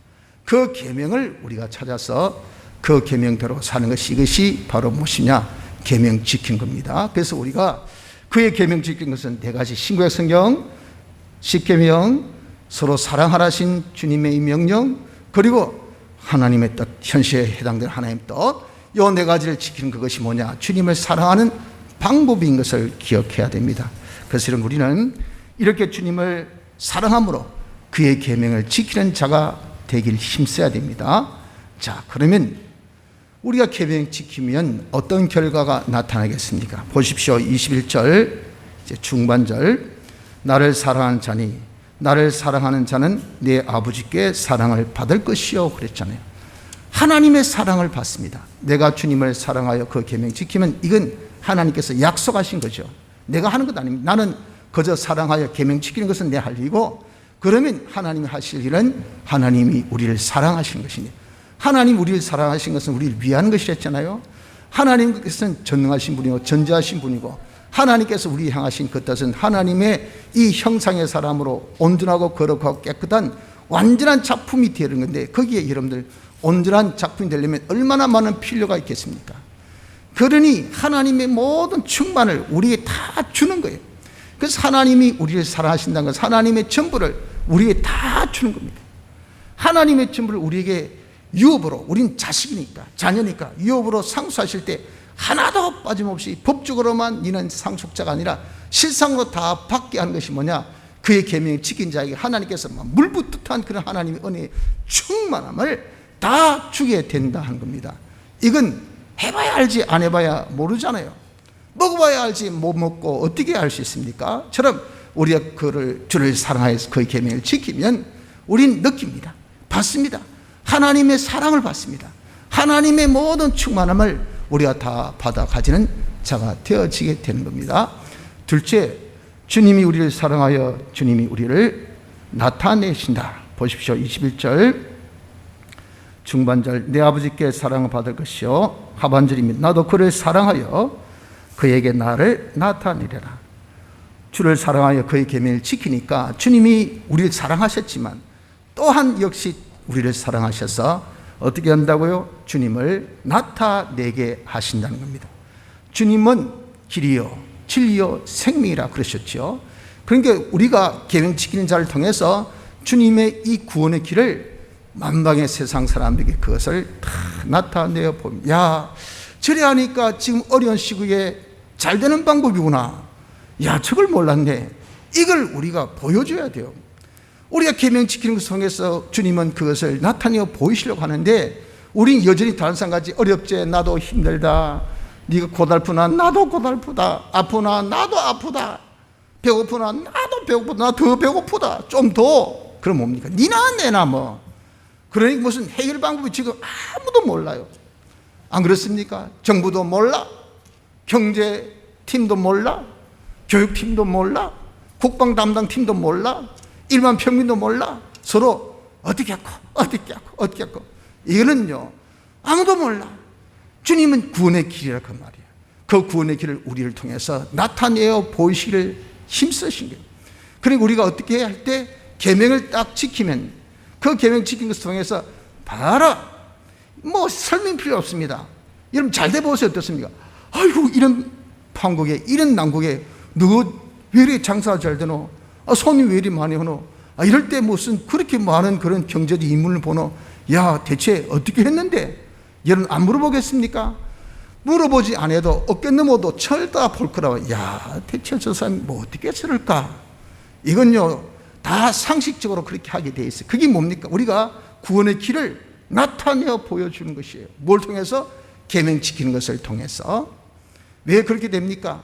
그 계명을 우리가 찾아서 그 계명대로 사는 것이 이것이 바로 무엇이냐? 계명 지킨 겁니다. 그래서 우리가 그의 계명 지킨 것은 네 가지 신구약 성경, 십계명, 서로 사랑하라신 주님의 이 명령, 그리고 하나님의 뜻, 현실에 해당되는 하나님의 뜻, 요 네 가지를 지키는 그것이 뭐냐? 주님을 사랑하는 방법인 것을 기억해야 됩니다. 그래서 우리는 이렇게 주님을 사랑함으로 그의 계명을 지키는 자가 되길 힘써야 됩니다. 자, 그러면 우리가 계명 지키면 어떤 결과가 나타나겠습니까? 보십시오. 21절 이제 중반절, 나를 사랑하는 자니 나를 사랑하는 자는 내 아버지께 사랑을 받을 것이요 그랬잖아요. 하나님의 사랑을 받습니다. 내가 주님을 사랑하여 그 계명 지키면 이건 하나님께서 약속하신 거죠. 내가 하는 것 아닙니다. 나는 그저 사랑하여 계명 지키는 것은 내 할 일이고, 그러면 하나님이 하실 일은 하나님이 우리를 사랑하시는 것입니다. 하나님 우리를 사랑하신 것은 우리를 위한 것이랬잖아요. 하나님께서는 전능하신 분이고 전지하신 분이고, 하나님께서 우리 향하신 그 뜻은 하나님의 이 형상의 사람으로 온전하고 거룩하고 깨끗한 완전한 작품이 되는 건데, 거기에 여러분들 온전한 작품이 되려면 얼마나 많은 필요가 있겠습니까? 그러니 하나님의 모든 충만을 우리에게 다 주는 거예요. 그래서 하나님이 우리를 사랑하신다는 것은 하나님의 전부를 우리에게 다 주는 겁니다. 하나님의 전부를 우리에게 유업으로, 우린 자식이니까, 자녀니까 유업으로 상속하실 때 하나도 빠짐없이 법적으로만 니는 상속자가 아니라 실상으로 다 받게 하는 것이 뭐냐? 그의 계명을 지킨 자에게 하나님께서 물붓듯한 그런 하나님의 은혜의 충만함을 다 주게 된다 하는 겁니다. 이건 해봐야 알지 안 해봐야 모르잖아요. 먹어봐야 알지 못 먹고 어떻게 알 수 있습니까? 처럼 우리가 주를 사랑하여서 그의 계명을 지키면 우린 느낍니다. 받습니다. 하나님의 사랑을 받습니다. 하나님의 모든 충만함을 우리가 다 받아 가지는 자가 되어지게 되는 겁니다. 둘째, 주님이 우리를 사랑하여 주님이 우리를 나타내신다. 보십시오. 21절 중반절, 내 아버지께 사랑을 받을 것이요 하반절입니다. 나도 그를 사랑하여 그에게 나를 나타내리라. 주를 사랑하여 그의 계명을 지키니까 주님이 우리를 사랑하셨지만 또한 역시 우리를 사랑하셔서 어떻게 한다고요? 주님을 나타내게 하신다는 겁니다. 주님은 길이요 진리요 생명이라 그러셨죠. 그러니까 우리가 계명 지키는 자를 통해서 주님의 이 구원의 길을 만방의 세상 사람들에게 그것을 다 나타내어 봅니다. 야, 저래 하니까 지금 어려운 시국에 잘 되는 방법이구나. 야, 저걸 몰랐네. 이걸 우리가 보여줘야 돼요. 우리가 계명 지키는 것을 통해서 주님은 그것을 나타내어 보이시려고 하는데, 우린 여전히 다른 사람같이 어렵지, 나도 힘들다, 네가 고달프나 나도 고달프다, 아프나 나도 아프다, 배고프나 나도 배고프다, 나 더 배고프다, 좀 더. 그럼 뭡니까? 니나 내나 뭐. 그러니 무슨 해결 방법이 지금 아무도 몰라요. 안 그렇습니까? 정부도 몰라, 경제팀도 몰라, 교육팀도 몰라, 국방 담당팀도 몰라, 일반 평민도 몰라. 서로 어떻게 하고 이거는요 아무도 몰라. 주님은 구원의 길이라 그 말이에요. 그 구원의 길을 우리를 통해서 나타내어 보이시기를 힘쓰신 거예요. 그리고 우리가 어떻게 해야 할 때 계명을 딱 지키면 그 계명 지킨 것을 통해서 봐라, 뭐 설명 필요 없습니다. 여러분 잘 돼 보세요. 어떻습니까? 아이고, 이런 판국에, 이런 난국에 너 왜 이렇게 장사가 잘 되노? 손이 왜 이리 많이 오노? 이럴 때 무슨 그렇게 많은 그런 경제적 인문을 보노? 야, 대체 어떻게 했는데? 여러분 안 물어보겠습니까? 물어보지 않아도 어깨 넘어도 철다 볼 거라고. 야, 대체 저 사람이 뭐 어떻게 했을까? 이건요 다 상식적으로 그렇게 하게 돼 있어요. 그게 뭡니까? 우리가 구원의 길을 나타내어 보여주는 것이에요. 뭘 통해서? 계명 지키는 것을 통해서. 왜 그렇게 됩니까?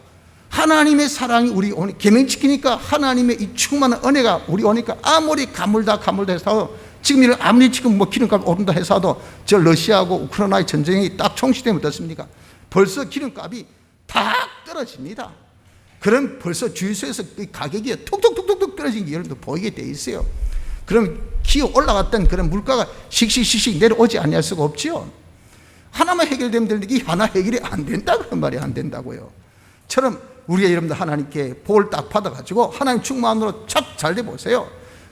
하나님의 사랑이 우리 계명 지키니까 하나님의 이 충만한 은혜가 우리 오니까 아무리 가물다 해서 지금 이런 아무리 지금 뭐 기름값 오른다 해서도 저 러시아하고 우크라이나의 전쟁이 딱 총시되면 어떻습니까? 벌써 기름값이 탁 떨어집니다. 그럼 벌써 주유소에서 가격이 툭툭툭툭 떨어진 게 여러분도 보이게 돼 있어요. 그럼 기어 올라갔던 그런 물가가 씩씩씩씩 내려오지 않을 수가 없죠. 하나만 해결되면 되는데 이 하나 해결이 안 된다 그런 말이 안 된다고요. 처럼 우리가 여러분들 하나님께 복을 딱 받아가지고 하나님 충만으로 착 잘 돼 보세요.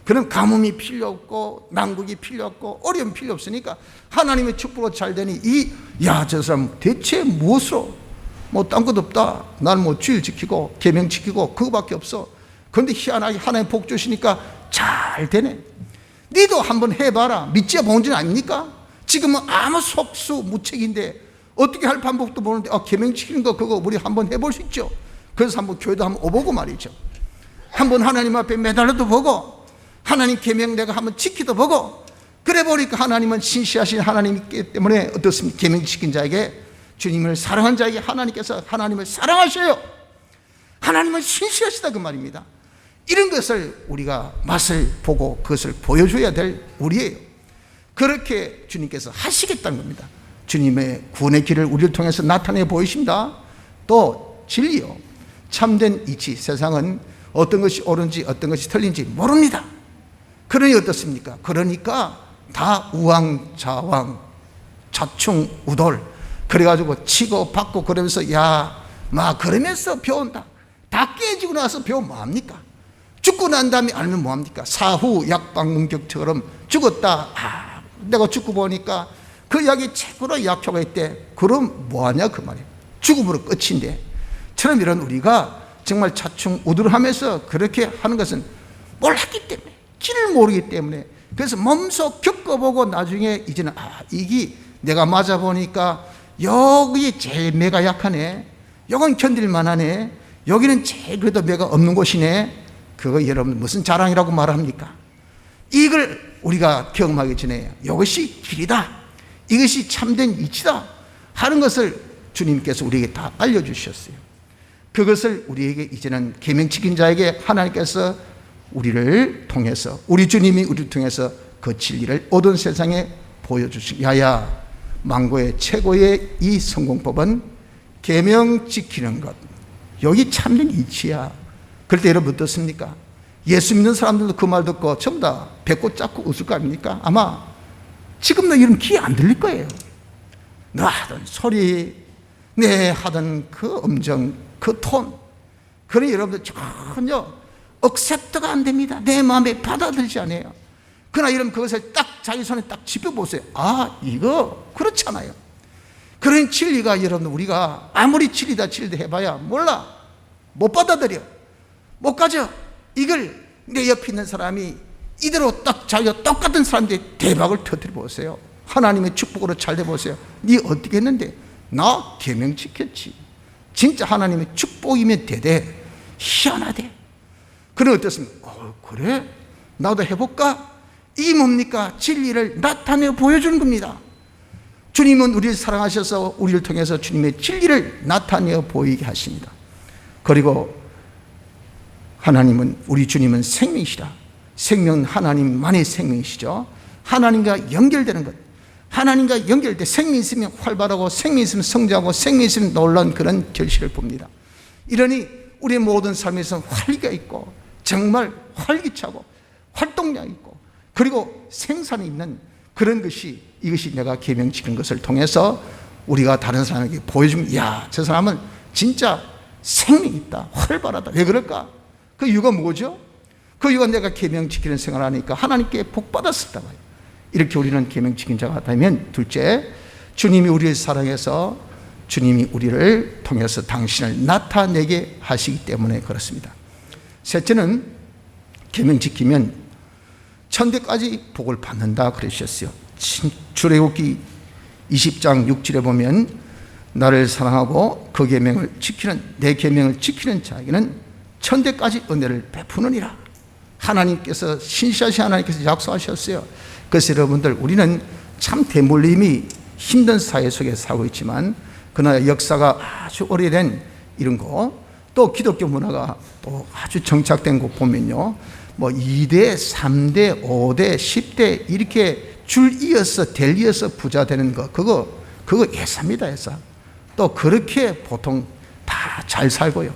그럼 가뭄이 필요 없고 난국이 필요 없고 어려움이 필요 없으니까 하나님의 축복으로 잘 되니 저 사람 대체 무엇으로 뭐 딴 것 없다. 나는 뭐 주일 지키고 계명 지키고 그거밖에 없어. 그런데 희한하게 하나님 복 주시니까 잘 되네. 니도 한번 해봐라. 믿지야 본전 아닙니까? 지금은 아무 속수무책인데 어떻게 할 방법도 모르는데 계명 지키는 거 그거 우리 한번 해볼 수 있죠. 그래서 한번 교회도 한번 오보고 말이죠. 한번 하나님 앞에 매달려도 보고 하나님 계명 내가 한번 지키도 보고 그래 보니까 하나님은 신실하신 하나님이기 때문에 어떻습니까? 계명 지킨 자에게 주님을 사랑한 자에게 하나님께서 하나님을 사랑하셔요. 하나님은 신실하시다 그 말입니다. 이런 것을 우리가 맛을 보고 그것을 보여줘야 될 우리예요. 그렇게 주님께서 하시겠다는 겁니다. 주님의 구원의 길을 우리를 통해서 나타내 보이십니다. 또 진리요, 참된 이치, 세상은 어떤 것이 옳은지 어떤 것이 틀린지 모릅니다. 그러니 어떻습니까? 그러니까 다 우왕좌왕 좌충우돌 그래가지고 치고 받고 그러면서 그러면서 배운다. 다 깨지고 나서 배우면 뭐합니까? 죽고 난 다음에 알면 뭐합니까? 사후 약방문격처럼 죽었다. 내가 죽고 보니까 그 약이 최고로 약효가 있대. 그럼 뭐하냐 그 말이에요. 죽음으로 끝인데. 처럼 이런 우리가 정말 좌충우돌하면서 그렇게 하는 것은 몰랐기 때문에, 길을 모르기 때문에, 그래서 몸소 겪어보고 나중에 이제는 이게 내가 맞아보니까 여기 제일 매가 약하네, 여긴 견딜만하네, 여기는 제일 그래도 매가 없는 곳이네. 그거 여러분 무슨 자랑이라고 말합니까? 이걸 우리가 경험하기 전에 이것이 길이다, 이것이 참된 이치다 하는 것을 주님께서 우리에게 다 알려주셨어요. 그것을 우리에게 이제는 계명 지킨 자에게 하나님께서 우리를 통해서, 우리 주님이 우리를 통해서 그 진리를 어두운 세상에 보여주신 만고의 최고의 이 성공법은 계명 지키는 것. 여기 참된 이치야. 그럴 때 여러분 어떻습니까? 예수 믿는 사람들도 그 말 듣고 전부 다 배꼽 잡고 웃을 거 아닙니까? 아마 지금도 이런 귀에 안 들릴 거예요. 너 하던 소리, 내 하던 그 음정, 그 톤, 그러니 여러분들 전혀 억셉트가 안 됩니다. 내 마음에 받아들이지 않아요. 그러나 여러분 그것을 딱 자기 손에 딱 짚어보세요. 이거 그렇잖아요. 그런 진리가 여러분 우리가 아무리 진리다 해봐야 몰라, 못 받아들여, 못 가져. 이걸 내 옆에 있는 사람이 이대로 딱 자기가 똑같은 사람인데 대박을 터뜨려 보세요. 하나님의 축복으로 잘 돼 보세요. 네 어떻게 했는데? 나 계명 지켰지. 진짜 하나님의 축복이면 되대. 희한하대. 그럼 어떻습니까? 그래? 나도 해볼까? 이게 뭡니까? 진리를 나타내 보여주는 겁니다. 주님은 우리를 사랑하셔서 우리를 통해서 주님의 진리를 나타내 보이게 하십니다. 그리고 하나님은, 우리 주님은 생명이시라. 생명은 하나님만의 생명이시죠. 하나님과 연결되는 것, 하나님과 연결될 때 생명이 있으면 활발하고 생명이 있으면 성장하고 생명이 있으면 놀라운 그런 결실을 봅니다. 이러니 우리의 모든 삶에서 활기가 있고 정말 활기차고 활동량이 있고 그리고 생산이 있는 그런 것이, 이것이 내가 계명 지키는 것을 통해서 우리가 다른 사람에게 보여주면 저 사람은 진짜 생명이 있다, 활발하다. 왜 그럴까? 그 이유가 뭐죠? 그 이유가 내가 계명 지키는 생활을 하니까 하나님께 복 받았었다 말이에요. 이렇게 우리는 계명 지킨 자가 되면, 둘째, 주님이 우리를 사랑해서 주님이 우리를 통해서 당신을 나타내게 하시기 때문에 그렇습니다. 셋째는 계명 지키면 천대까지 복을 받는다 그러셨어요. 출애굽기 20장 6절에 보면 나를 사랑하고 그 계명을 지키는, 내 계명을 지키는 자에게는 천대까지 은혜를 베푸느니라. 하나님께서, 신실하신 하나님께서 약속하셨어요. 그래서 여러분들, 우리는 참 대물림이 힘든 사회 속에 살고 있지만 그러나 역사가 아주 오래된 이런 거, 또 기독교 문화가 또 아주 정착된 거 보면요, 2대, 3대, 5대, 10대 이렇게 줄 이어서 될 이어서 부자 되는 거, 그거 예사입니다, 예사. 또 그렇게 보통 다 잘 살고요.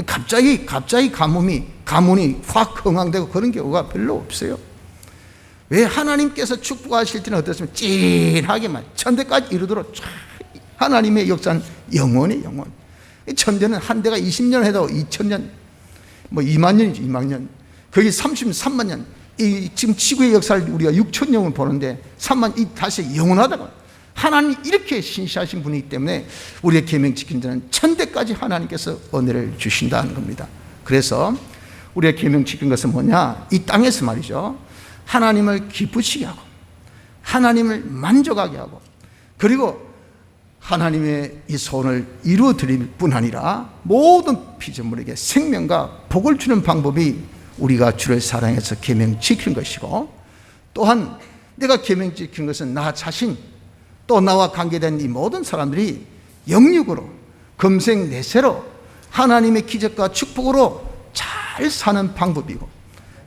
갑자기 가문이 확 흥황되고 그런 경우가 별로 없어요. 왜? 하나님께서 축복하실 때는 어떻습니까? 찐하게만 천대까지 이르도록 하나님의 역사는 영원히 영원. 천대는 한 대가 20년 해도 2000년, 2만 년이죠, 2만 년. 거기 33만 년. 지금 지구의 역사를 우리가 6,000년을 보는데 3만, 다시 영원하다고. 하나님이 이렇게 신실하신 분이기 때문에 우리의 계명 지킨 자는 천대까지 하나님께서 은혜를 주신다는 겁니다. 그래서 우리가 계명 지킨 것은 뭐냐? 이 땅에서 말이죠, 하나님을 기쁘시게 하고 하나님을 만족하게 하고 그리고 하나님의 이 소원을 이루어 드릴 뿐 아니라 모든 피조물에게 생명과 복을 주는 방법이 우리가 주를 사랑해서 계명 지키는 것이고, 또한 내가 계명 지킨 것은 나 자신 또 나와 관계된 이 모든 사람들이 영육으로 금생내세로 하나님의 기적과 축복으로 잘 사는 방법이고,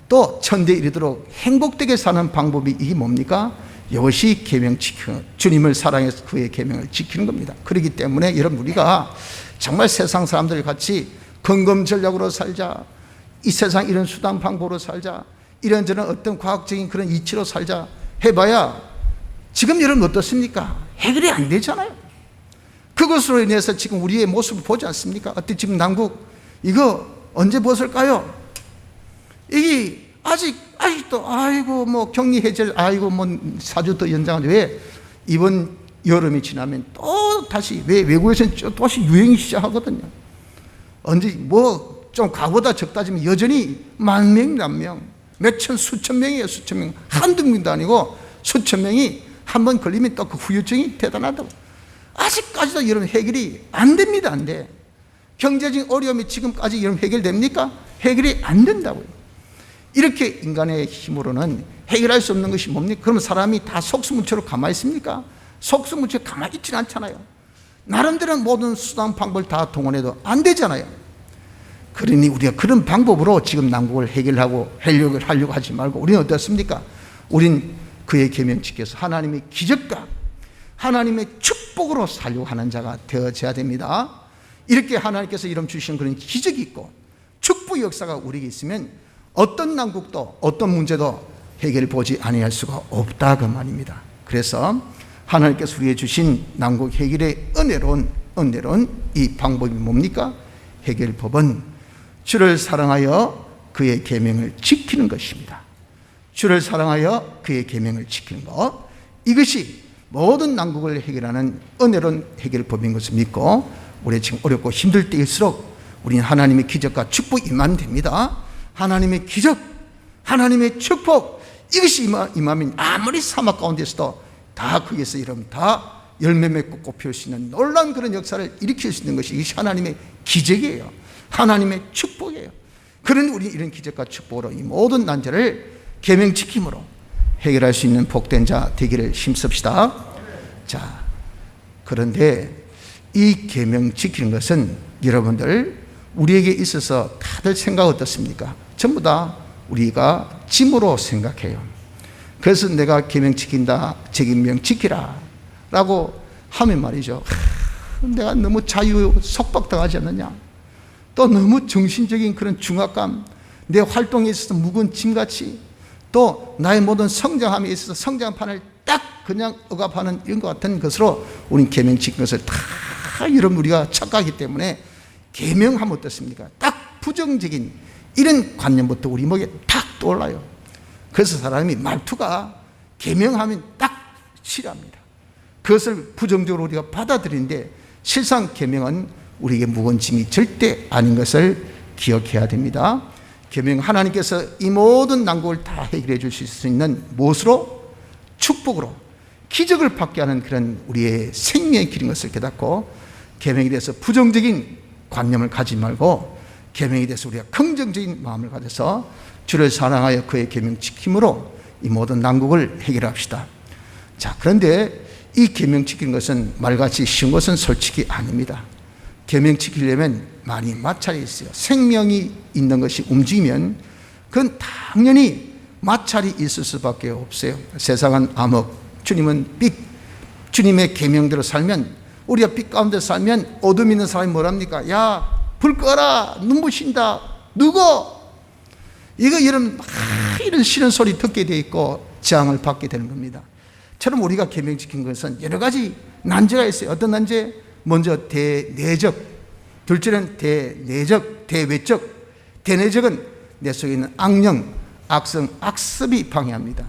또 천대에 이르도록 행복되게 사는 방법이 이게 뭡니까? 이것이 계명 지키는, 주님을 사랑해서 그의 계명을 지키는 겁니다. 그렇기 때문에 여러분, 우리가 정말 세상 사람들 같이 건검전략으로 살자, 이 세상 이런 수단 방법으로 살자, 이런저런 어떤 과학적인 그런 이치로 살자 해봐야 지금 여러분 어떻습니까? 해결이 안 되잖아요. 그것으로 인해서 지금 우리의 모습을 보지 않습니까? 어때 지금 남국 이거 언제 벗을까요? 이게 아직도 아이고 뭐 격리 해제 아이고 뭐 4주 더 연장하는데 왜 이번 여름이 지나면 또 다시 왜 외국에서는 또 다시 유행이 시작하거든요. 언제 뭐 좀 과보다 적다지만 여전히 10,000명, 10,000명, 몇천 수천 명이에요. 수천 명, 한두 명도 아니고 수천 명이 한 번 걸리면 또 그 후유증이 대단하다고. 아직까지도 여러분 해결이 안 됩니다. 안 돼. 경제적인 어려움이 지금까지 여러분 해결됩니까? 해결이 안 된다고요. 이렇게 인간의 힘으로는 해결할 수 없는 것이 뭡니까? 그러면 사람이 다 속수무책으로 가만히 있습니까? 속수무책 가만히 있지는 않잖아요. 나름대로 모든 수단 방법을 다 동원해도 안 되잖아요. 그러니 우리가 그런 방법으로 지금 난국을 하려고 하지 말고 우리는 어떻습니까? 우린 그의 계명 지켜서 하나님의 기적과 하나님의 축복으로 살려고 하는 자가 되어져야 됩니다. 이렇게 하나님께서 이름 주시는 그런 기적이 있고 축복 역사가 우리에게 있으면 어떤 난국도 어떤 문제도 해결 보지 아니할 수가 없다 그 말입니다. 그래서 하나님께서 우리에게 주신 난국 해결의 은혜로운 이 방법이 뭡니까? 해결법은 주를 사랑하여 그의 계명을 지키는 것입니다. 주를 사랑하여 그의 계명을 지키는 것, 이것이 모든 난국을 해결하는 은혜로운 해결법인 것을 믿고 우리 지금 어렵고 힘들 때일수록 우리는 하나님의 기적과 축복이 임하면 됩니다. 하나님의 기적, 하나님의 축복, 이것이 임하면 아무리 사막 가운데서도 다 거기에서 여러분 다 열매 맺고 꽃 피울 수 있는 놀라운 그런 역사를 일으킬 수 있는 것이 이것이 하나님의 기적이에요. 하나님의 축복이에요. 그러니 우리 이런 기적과 축복으로 이 모든 난제를 계명 지킴으로 해결할 수 있는 복된 자 되기를 힘씁시다. 자, 그런데 이 계명 지키는 것은 여러분들 우리에게 있어서 다들 생각 어떻습니까? 전부 다 우리가 짐으로 생각해요. 그래서 내가 계명 지킨다, 계명 지키라 라고 하면 말이죠, 내가 너무 자유 속박당하지 않느냐, 또 너무 정신적인 그런 중압감, 내 활동에 있어서 무거운 짐같이, 또 나의 모든 성장함에 있어서 성장판을 딱 그냥 억압하는 이런 것 같은 것으로 우리는 계명 지킨 것을 다 여러분 우리가 착각하기 때문에 계명하면 어떻습니까? 딱 부정적인 이런 관념부터 우리 목에 탁 떠올라요. 그래서 사람이 말투가 계명하면 딱 싫어합니다. 그것을 부정적으로 우리가 받아들이는데 실상 계명은 우리에게 무거운 짐이 절대 아닌 것을 기억해야 됩니다. 계명, 하나님께서 이 모든 난국을 다 해결해 주실 수 있는 무엇으로? 축복으로, 기적을 받게 하는 그런 우리의 생명의 길인 것을 깨닫고 계명에 대해서 부정적인 관념을 가지지 말고 계명에 대해서 우리가 긍정적인 마음을 가져서 주를 사랑하여 그의 계명 지킴으로 이 모든 난국을 해결합시다. 자, 그런데 이 계명 지키는 것은 말같이 쉬운 것은 솔직히 아닙니다. 계명 지키려면 많이 마찰이 있어요. 생명이 있는 것이 움직이면 그건 당연히 마찰이 있을 수밖에 없어요. 세상은 암흑, 주님은 빛. 주님의 계명대로 살면, 우리가 빛 가운데 살면 어둠 있는 사람이 뭐랍니까? 야, 불 꺼라, 눈부신다, 누구? 이거 이런 싫은 소리 듣게 돼 있고 재앙을 받게 되는 겁니다. 처럼 우리가 계명 지킨 것은 여러 가지 난제가 있어요. 어떤 난제? 먼저 대내적, 둘째는 대내적, 대외적. 대내적은 내 속에 있는 악령, 악성, 악습이 방해합니다.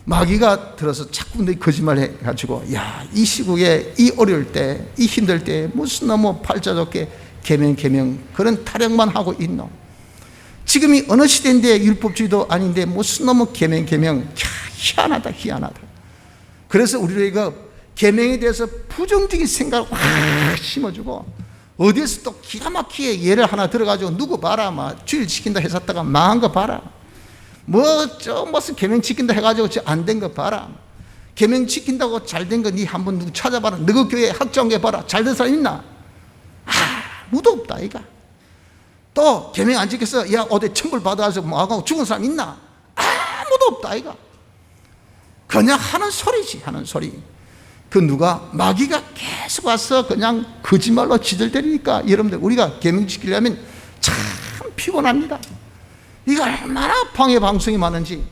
마귀가 들어서 자꾸 내 거짓말 해가지고, 야, 이 시국에, 이 어려울 때, 이 힘들 때 무슨 너무 팔자 좋게 계명 그런 타령만 하고 있노. 지금이 어느 시대인데 율법주의도 아닌데 무슨 놈의 계명 희한하다. 그래서 우리가 계명에 대해서 부정적인 생각을 확 심어주고 어디에서 또 기가 막히게 예를 하나 들어가지고 누구 봐라 주일 지킨다 했었다가 망한 거 봐라, 무슨 계명 지킨다 해가지고 안 된 거 봐라, 계명 지킨다고 잘 된 거 니 한번 누구 찾아봐라, 너그 교회 학정해 봐라, 잘 된 사람 있나? 아무도 없다 이가. 또 계명 안 지켜서 야 어디 천벌 받아서 뭐하고 죽은 사람 있나? 아무도 없다 이가. 그냥 하는 소리지, 하는 소리. 그 누가 마귀가 계속 와서 그냥 거짓말로 지들대리니까 여러분들 우리가 계명 지키려면 참 피곤합니다. 이거 얼마나 방해 방송이 많은지.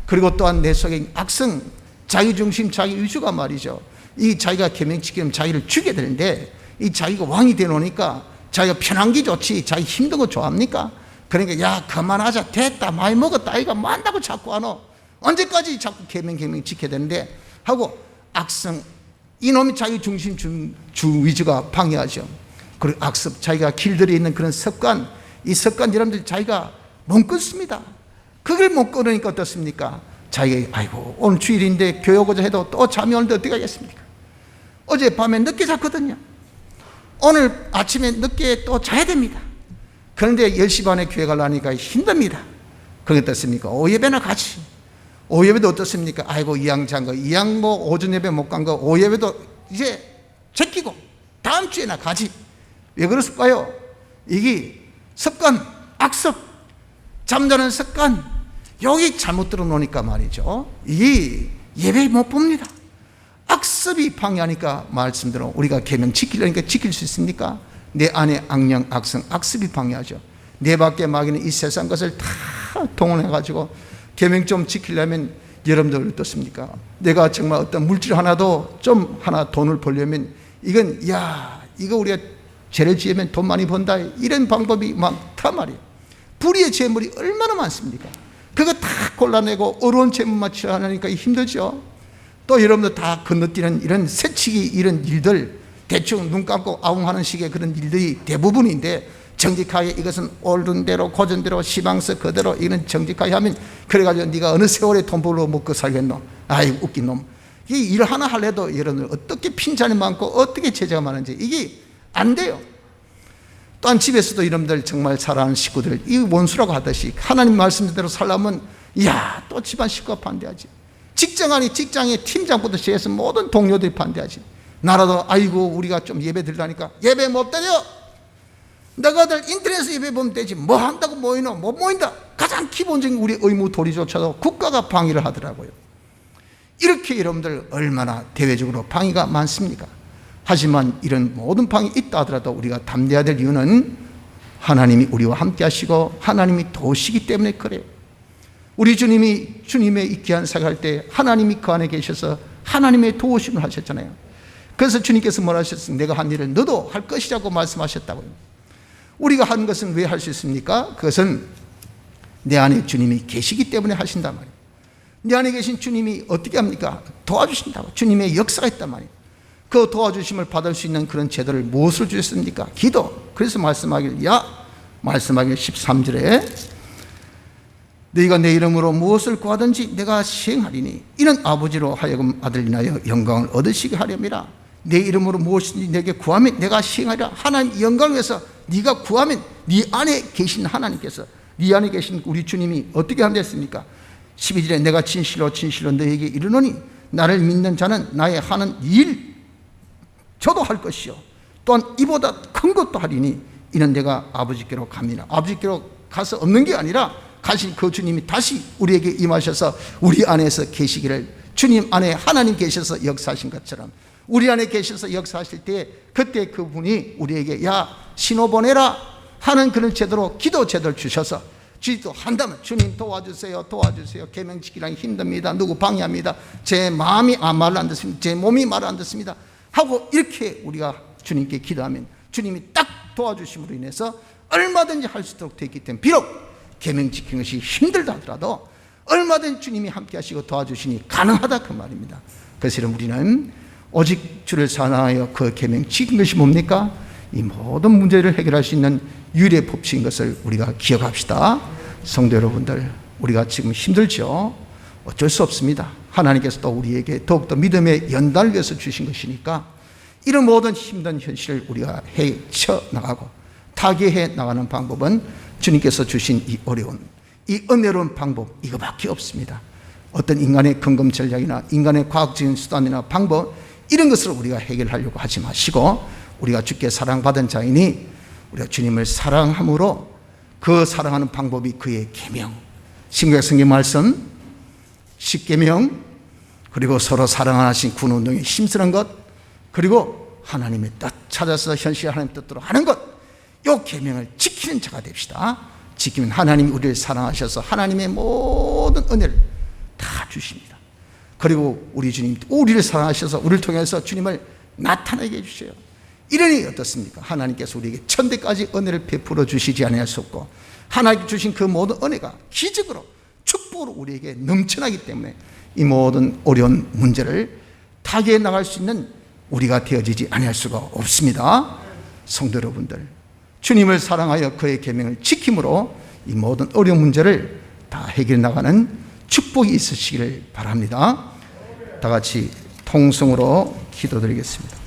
그리고 또한 내 속에 악성 자기중심 자기위주가 말이죠. 이 자기가 계명 지키면 자기를 죽게 되는데 이 자기가 왕이 되놓으니까 자기가 편한 게 좋지 자기 힘든 거 좋아합니까? 그러니까 야 그만하자, 됐다, 많이 먹었다, 이거 뭐 한다고 자꾸 하노? 언제까지 자꾸 계명 지켜야 되는데 하고 악성, 이놈이 자기 중심 주의주가 방해하죠. 그리고 악습, 자기가 길들여 있는 그런 습관, 이 습관 여러분들 자기가 못 끊습니다. 그걸 못 끊으니까 어떻습니까? 자기가 아이고 오늘 주일인데 교회 오고자 해도 또 잠이 오는데 어떻게 하겠습니까? 어젯밤에 늦게 잤거든요. 오늘 아침에 늦게 또 자야 됩니다. 그런데 10시 반에 교회 가려니까 힘듭니다. 그게 어떻습니까? 오예배나 가지. 오예배도 어떻습니까? 아이고 이양 잔 거, 이양 오전 예배 못 간 거 오예배도 이제 제끼고 다음 주에나 가지. 왜 그랬을까요? 이게 습관, 악습, 잠자는 습관, 여기 잘못 들어놓으니까 말이죠. 이게 예배 못 봅니다. 악습이 방해하니까 말씀대로 우리가 계명 지키려니까 지킬 수 있습니까? 내 안에 악령, 악성, 악습이 방해하죠. 내 밖에 마귀는 이 세상 것을 다 동원해가지고 계명 좀 지키려면 여러분들 어떻습니까? 내가 정말 어떤 물질 하나도 좀 하나 돈을 벌려면 이건 이거 우리가 죄를 지으면 돈 많이 번다, 이런 방법이 많단 말이에요. 불의의 재물이 얼마나 많습니까? 그거 다 골라내고 어려운 재물만 치료하니까 힘들죠. 또 여러분들 다 건너뛰는 이런 새치기 이런 일들, 대충 눈 감고 아웅하는 식의 그런 일들이 대부분인데, 정직하게 이것은 옳은 대로 고전대로 시방서 그대로 이런 정직하게 하면, 그래가지고 네가 어느 세월에 돈 벌러 먹고 살겠노? 아이 웃긴 놈. 이 일 하나 할래도 여러분들 어떻게 핀잔이 많고 어떻게 제재가 많은지 이게 안 돼요. 또한 집에서도 여러분들 정말 사랑하는 식구들, 이 원수라고 하듯이 하나님 말씀대로 살려면 또 집안 식구가 반대하지. 직장 아니 직장의 팀장부터 시작해서 모든 동료들이 반대하지. 나라도 아이고 우리가 좀 예배 드리라니까 예배 못 드려. 너희들 인터넷에서 예배 보면 되지 뭐 한다고 모이노? 못 모인다. 가장 기본적인 우리 의무 도리조차도 국가가 방해를 하더라고요. 이렇게 여러분들 얼마나 대외적으로 방해가 많습니까? 하지만 이런 모든 방해가 있다 하더라도 우리가 담대해야 될 이유는 하나님이 우리와 함께 하시고 하나님이 도우시기 때문에 그래요. 우리 주님이 주님의 귀한 사역할 때 하나님이 그 안에 계셔서 하나님의 도우심을 하셨잖아요. 그래서 주님께서 뭐라 하셨습니까? 내가 한 일을 너도 할 것이라고 말씀하셨다고요. 우리가 한 것은 왜 할 수 있습니까? 그것은 내 안에 주님이 계시기 때문에 하신단 말이에요. 내 안에 계신 주님이 어떻게 합니까? 도와주신다고. 주님의 역사가 있단 말이에요. 그 도와주심을 받을 수 있는 그런 제도를 무엇을 주셨습니까? 기도. 그래서 말씀하길 13절에 너희가 내 이름으로 무엇을 구하든지 내가 시행하리니 이는 아버지로 하여금 아들 인하여 영광을 얻으시게 하렵니다. 내 이름으로 무엇이든지 내게 구하면 내가 시행하리라. 하나님 영광을 위해서 네가 구하면 네 안에 계신 하나님께서, 네 안에 계신 우리 주님이 어떻게 한댔습니까? 12절에 내가 진실로 너희에게 이르노니 나를 믿는 자는 나의 하는 일 저도 할 것이요 또한 이보다 큰 것도 하리니 이는 내가 아버지께로 갑니다. 아버지께로 가서 얻는 게 아니라 가신 그 주님이 다시 우리에게 임하셔서 우리 안에서 계시기를, 주님 안에 하나님 계셔서 역사하신 것처럼 우리 안에 계셔서 역사하실 때 그때 그분이 우리에게 신호 보내라 하는 그런 제도로 기도 제도를 주셔서 기도 한다면 주님 도와주세요 계명 지키라니 힘듭니다. 누구 방해합니다. 제 마음이 말을 안 듣습니다. 제 몸이 말을 안 듣습니다 하고 이렇게 우리가 주님께 기도하면 주님이 딱 도와주심으로 인해서 얼마든지 할 수 있도록 되어 있기 때문에 비록 계명 지키는 것이 힘들다 하더라도 얼마든지 주님이 함께 하시고 도와주시니 가능하다 그 말입니다. 그래서 우리는 오직 주를 사랑하여 그 계명 지킨 것이 뭡니까? 이 모든 문제를 해결할 수 있는 유일의 법칙인 것을 우리가 기억합시다. 성도 여러분들, 우리가 지금 힘들죠? 어쩔 수 없습니다. 하나님께서 또 우리에게 더욱더 믿음의 연단을 위해서 주신 것이니까 이런 모든 힘든 현실을 우리가 헤쳐나가고 타개해 나가는 방법은 주님께서 주신 이 어려운, 이 은혜로운 방법, 이거밖에 없습니다. 어떤 인간의 근검 전략이나 인간의 과학적인 수단이나 방법, 이런 것을 우리가 해결하려고 하지 마시고, 우리가 주께 사랑받은 자이니 우리가 주님을 사랑함으로 그 사랑하는 방법이 그의 계명, 신구약 성경 말씀 10계명, 그리고 서로 사랑하신 군운동에 힘쓰는 것, 그리고 하나님의 뜻 찾아서 현실 하나님의 뜻대로 하는 것, 이 계명을 지키는 자가 됩시다. 지키면 하나님이 우리를 사랑하셔서 하나님의 모든 은혜를 다 주십니다. 그리고 우리 주님 우리를 사랑하셔서 우리를 통해서 주님을 나타내게 해주세요. 이러니 어떻습니까? 하나님께서 우리에게 천대까지 은혜를 베풀어 주시지 아니할 수 없고, 하나님께 주신 그 모든 은혜가 기적으로 축복으로 우리에게 넘쳐나기 때문에 이 모든 어려운 문제를 타개해 나갈 수 있는 우리가 되어지지 아니할 수가 없습니다. 성도 여러분들, 주님을 사랑하여 그의 계명을 지킴으로 이 모든 어려운 문제를 다 해결해 나가는 축복이 있으시기를 바랍니다. 다 같이 통성으로 기도드리겠습니다.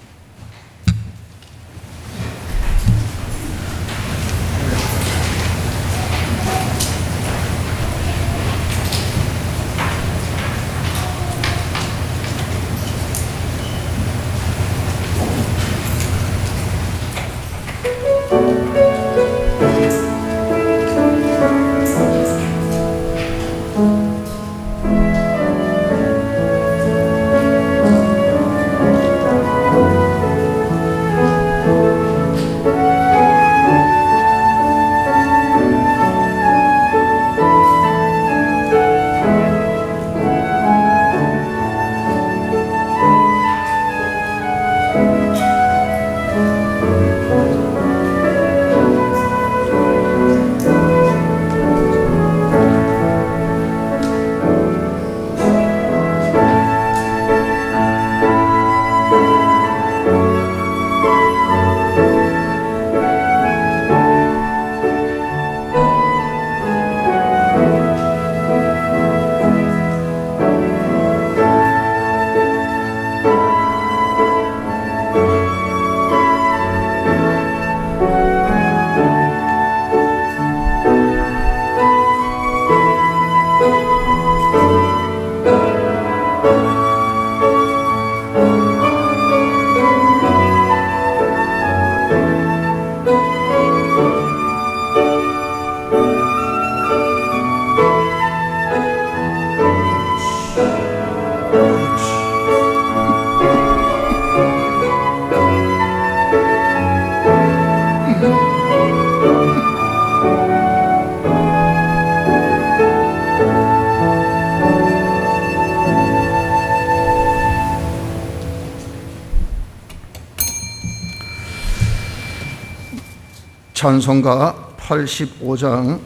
찬송가 85장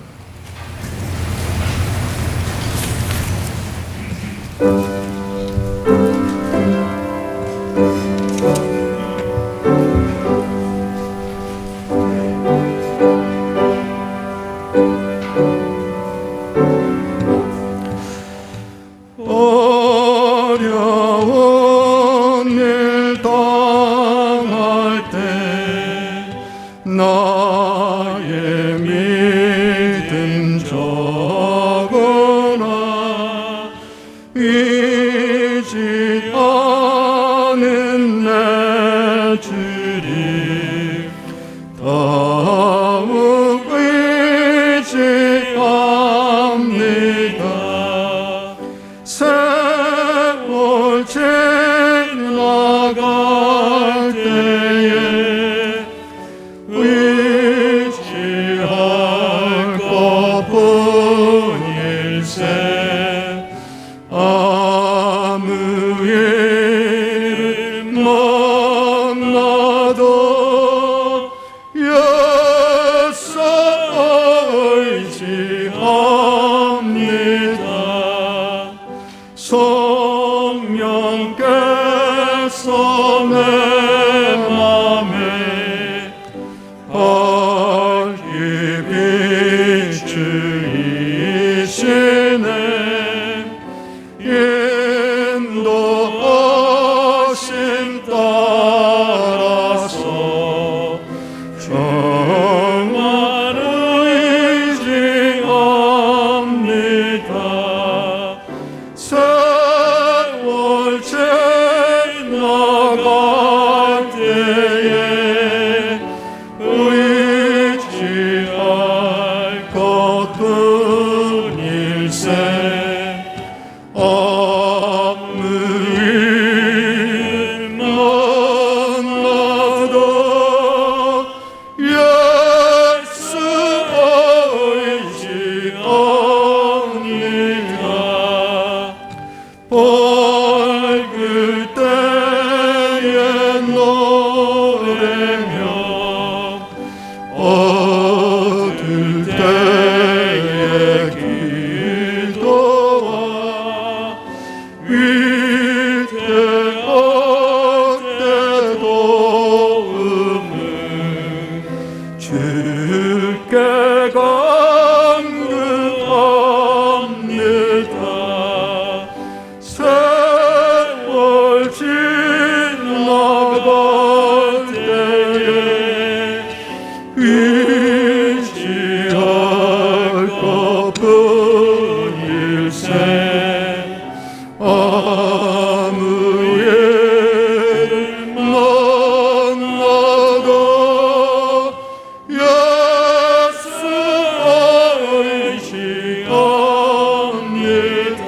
어려운 일 당할 때 나의 믿음 적으나 잊지 않은 내 주님 더욱 의지합니다. 세월 지나갈 때에 의지할 것뿐일세. 아무 일 만나도 예수 의지합니다. 성령께서 내 맘에 주이시네 인도하심 따라서 정말 의지합니다. 세월 지나갈 때에 의지할 것뿐일세. 아무 일 만나도 예수 의지합니다. 밝을 때에 노래며 어두울 때에 기도와 위태할 때 도움을 주께 간구합니다. 세월 지나갈 때에 의지할 것뿐일세. 아무 일을 만나도 예수 의지합니다.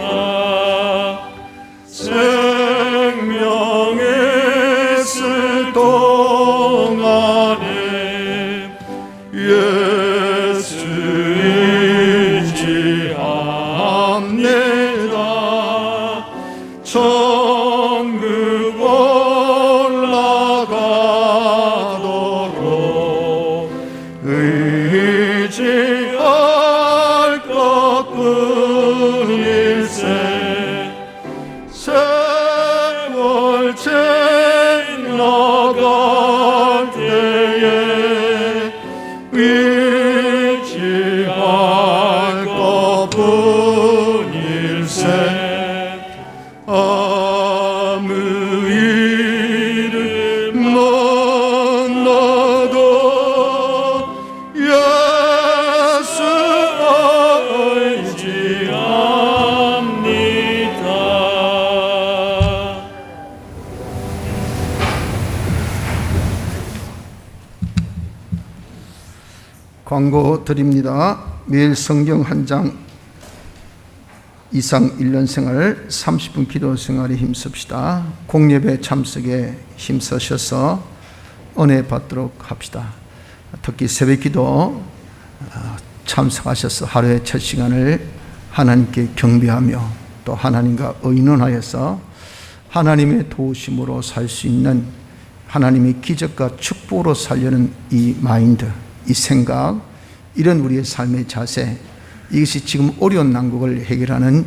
생명의 있을 동안에 예수 의지합니다. 천국 올라가도록 의지할 것뿐일세. 세월 지나갈 때에 의지할 것뿐일세. 아무 일을 만나도 예수 의지합니다. 광고 드립니다. 매일 성경 한 장 이상 1년 생활 30분 기도 생활에 힘씁시다. 공예배 참석에 힘쓰셔서 은혜 받도록 합시다. 특히 새벽 기도 참석하셔서 하루의 첫 시간을 하나님께 경배하며 또 하나님과 의논하여서 하나님의 도우심으로 살 수 있는 하나님의 기적과 축복으로 살려는 이 마인드, 이 생각, 이런 우리의 삶의 자세, 이것이 지금 어려운 난국을 해결하는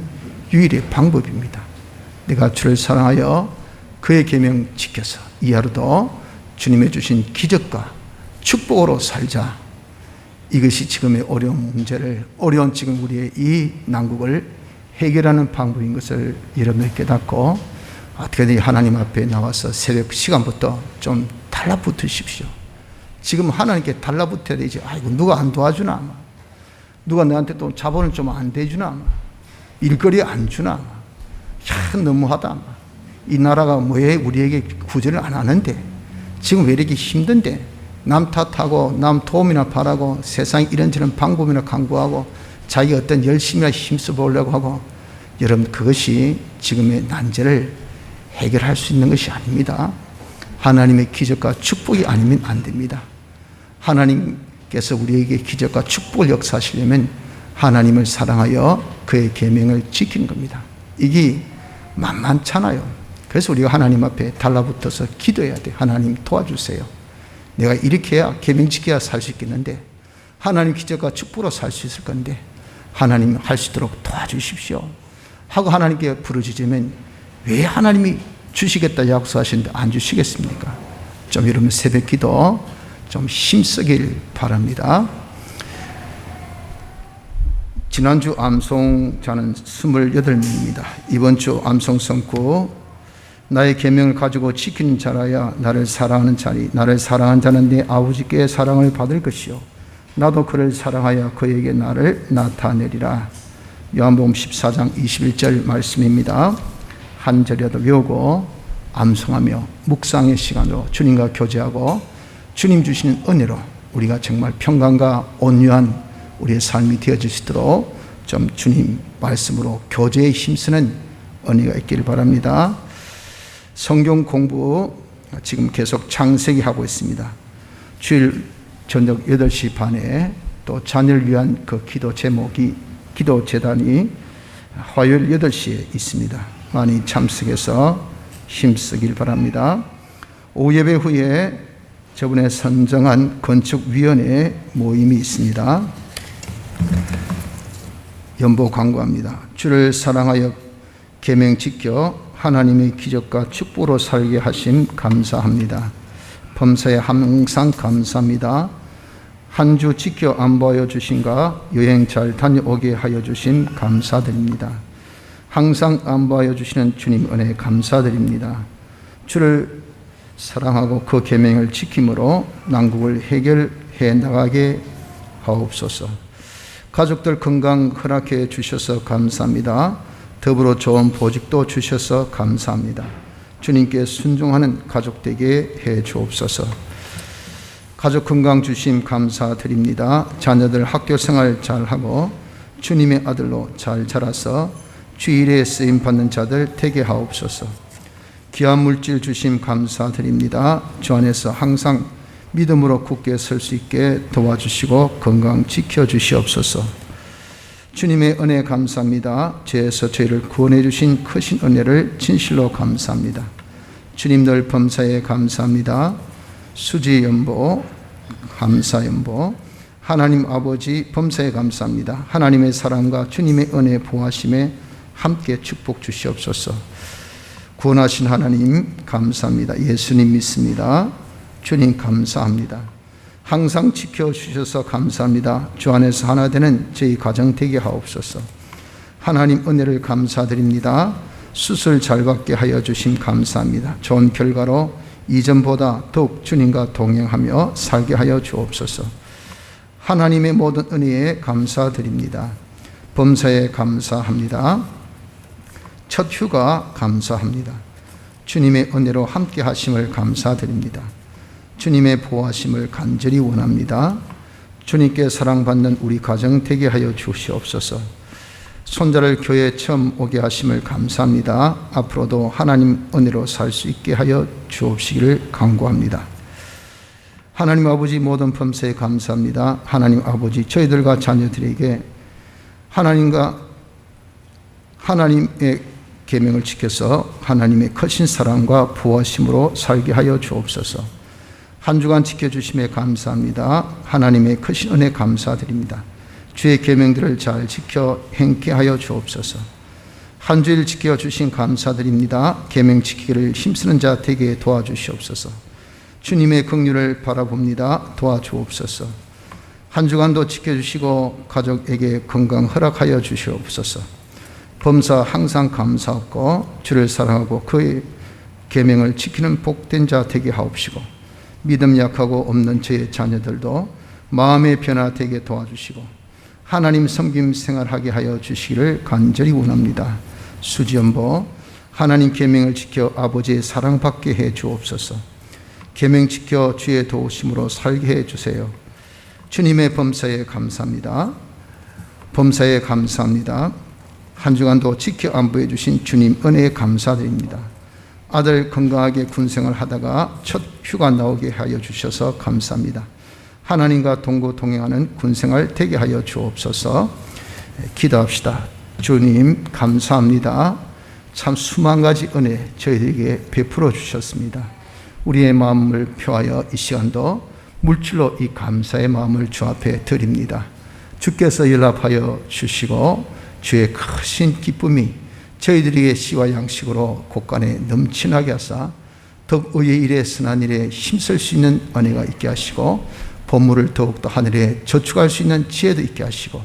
유일의 방법입니다. 내가 주를 사랑하여 그의 계명 지켜서 이 하루도 주님의 주신 기적과 축복으로 살자. 이것이 지금의 어려운 문제를, 어려운 지금 우리의 이 난국을 해결하는 방법인 것을 여러분이 깨닫고 어떻게든 하나님 앞에 나와서 새벽 시간부터 좀 달라붙으십시오. 지금 하나님께 달라붙어야 되지. 아이고 누가 안 도와주나, 누가 너한테 또 자본을 좀 안 대주나, 일거리 안 주나, 너무하다. 이 나라가 왜 우리에게 구제를 안 하는데, 지금 왜 이렇게 힘든데, 남 탓하고 남 도움이나 바라고 세상 이런저런 방법이나 강구하고 자기 어떤 열심이나 힘써 보려고 하고, 여러분 그것이 지금의 난제를 해결할 수 있는 것이 아닙니다. 하나님의 기적과 축복이 아니면 안 됩니다. 하나님께서 우리에게 기적과 축복을 역사하시려면 하나님을 사랑하여 그의 계명을 지키는 겁니다. 이게 만만찮아요. 그래서 우리가 하나님 앞에 달라붙어서 기도해야 돼. 하나님 도와주세요. 내가 이렇게 해야 계명 지켜야 살 수 있겠는데, 하나님 기적과 축복으로 살 수 있을 건데 하나님 할 수 있도록 도와주십시오 하고 하나님께 부르짖으면 왜 하나님이 주시겠다 약속하시는데 안 주시겠습니까? 좀 여러분 새벽 기도 좀 힘쓰길 바랍니다. 지난주 암송자는 28명입니다. 이번 주 암송 성구 나의 계명을 가지고 지키는 자라야 나를 사랑하는 자니 나를 사랑하는 자는 내 아버지께 사랑을 받을 것이요 나도 그를 사랑하여 그에게 나를 나타내리라. 요한복음 14장 21절 말씀입니다. 한 절이라도 외우고 암송하며 묵상의 시간으로 주님과 교제하고 주님 주시는 은혜로 우리가 정말 평강과 온유한 우리의 삶이 되어질 수 있도록 좀 주님 말씀으로 교제에 힘쓰는 은혜가 있기를 바랍니다. 성경 공부 지금 계속 창세기 하고 있습니다. 주일 저녁 8시 반에 또 자녀를 위한 그 기도 제목이 기도 재단이 화요일 8시에 있습니다. 많이 참석해서 힘쓰길 바랍니다. 오후 예배 후에 저번에 선정한 건축위원회 모임이 있습니다. 연보 광고합니다. 주를 사랑하여 계명 지켜 하나님의 기적과 축복으로 살게 하심 감사합니다. 범사에 항상 감사합니다. 한 주 지켜 안보하여 주신가 여행 잘 다녀오게 하여 주심 감사드립니다. 항상 안보하여 주시는 주님 은혜 감사드립니다. 주를 사랑하고 그 계명을 지킴으로 난국을 해결해 나가게 하옵소서. 가족들 건강 허락해 주셔서 감사합니다. 더불어 좋은 보직도 주셔서 감사합니다. 주님께 순종하는 가족 되게 해 주옵소서. 가족 건강 주심 감사드립니다. 자녀들 학교 생활 잘하고 주님의 아들로 잘 자라서 주일에 쓰임 받는 자들 되게 하옵소서. 귀한 물질 주심 감사드립니다. 주 안에서 항상 믿음으로 굳게 설 수 있게 도와주시고 건강 지켜주시옵소서. 주님의 은혜 감사합니다. 죄에서 저희를 구원해 주신 크신 은혜를 진실로 감사합니다. 주님 늘 범사에 감사합니다. 수지 연보 감사 연보 하나님 아버지 범사에 감사합니다. 하나님의 사랑과 주님의 은혜 보호하심에 함께 축복 주시옵소서. 구원하신 하나님 감사합니다. 예수님 믿습니다. 주님 감사합니다. 항상 지켜주셔서 감사합니다. 주 안에서 하나 되는 저희 가정 되게 하옵소서. 하나님 은혜를 감사드립니다. 수술 잘 받게 하여 주심 감사합니다. 좋은 결과로 이전보다 더욱 주님과 동행하며 살게 하여 주옵소서. 하나님의 모든 은혜에 감사드립니다. 범사에 감사합니다. 첫 휴가 감사합니다. 주님의 은혜로 함께 하심을 감사드립니다. 주님의 보호하심을 간절히 원합니다. 주님께 사랑받는 우리 가정 되게 하여 주시옵소서. 손자를 교회에 처음 오게 하심을 감사합니다. 앞으로도 하나님 은혜로 살 수 있게 하여 주옵시기를 간구합니다. 하나님 아버지 모든 범사에 감사합니다. 하나님 아버지 저희들과 자녀들에게 하나님의 계명을 지켜서 하나님의 크신 사랑과 보호하심으로 살게 하여 주옵소서. 한 주간 지켜주심에 감사합니다. 하나님의 크신 은혜 감사드립니다. 주의 계명들을 잘 지켜 행케 하여 주옵소서. 한 주일 지켜주신 감사드립니다. 계명 지키기를 힘쓰는 자 되게 도와주시옵소서. 주님의 긍휼을 바라봅니다. 도와주옵소서. 한 주간도 지켜주시고 가족에게 건강 허락하여 주시옵소서. 범사 항상 감사하고 주를 사랑하고 그의 계명을 지키는 복된 자 되게 하옵시고 믿음 약하고 없는 저의 자녀들도 마음의 변화 되게 도와주시고 하나님 섬김 생활하게 하여 주시기를 간절히 원합니다. 수지연보 하나님 계명을 지켜 아버지의 사랑받게 해 주옵소서. 계명 지켜 주의 도우심으로 살게 해 주세요. 주님의 범사에 감사합니다. 범사에 감사합니다. 한 주간도 지켜 안보해 주신 주님 은혜에 감사드립니다. 아들 건강하게 군생활 하다가 첫 휴가 나오게 하여 주셔서 감사합니다. 하나님과 동거 동행하는 군생활 되게 하여 주옵소서. 기도합시다. 주님 감사합니다. 참 수만 가지 은혜 저희들에게 베풀어 주셨습니다. 우리의 마음을 표하여 이 시간도 물질로 이 감사의 마음을 주 앞에 드립니다. 주께서 연락하여 주시고 주의 크신 기쁨이 저희들에게 씨와 양식으로 곳간에 넘치나게 하사 더욱 의의 일에 선한 일에 힘쓸 수 있는 은혜가 있게 하시고 보물을 더욱더 하늘에 저축할 수 있는 지혜도 있게 하시고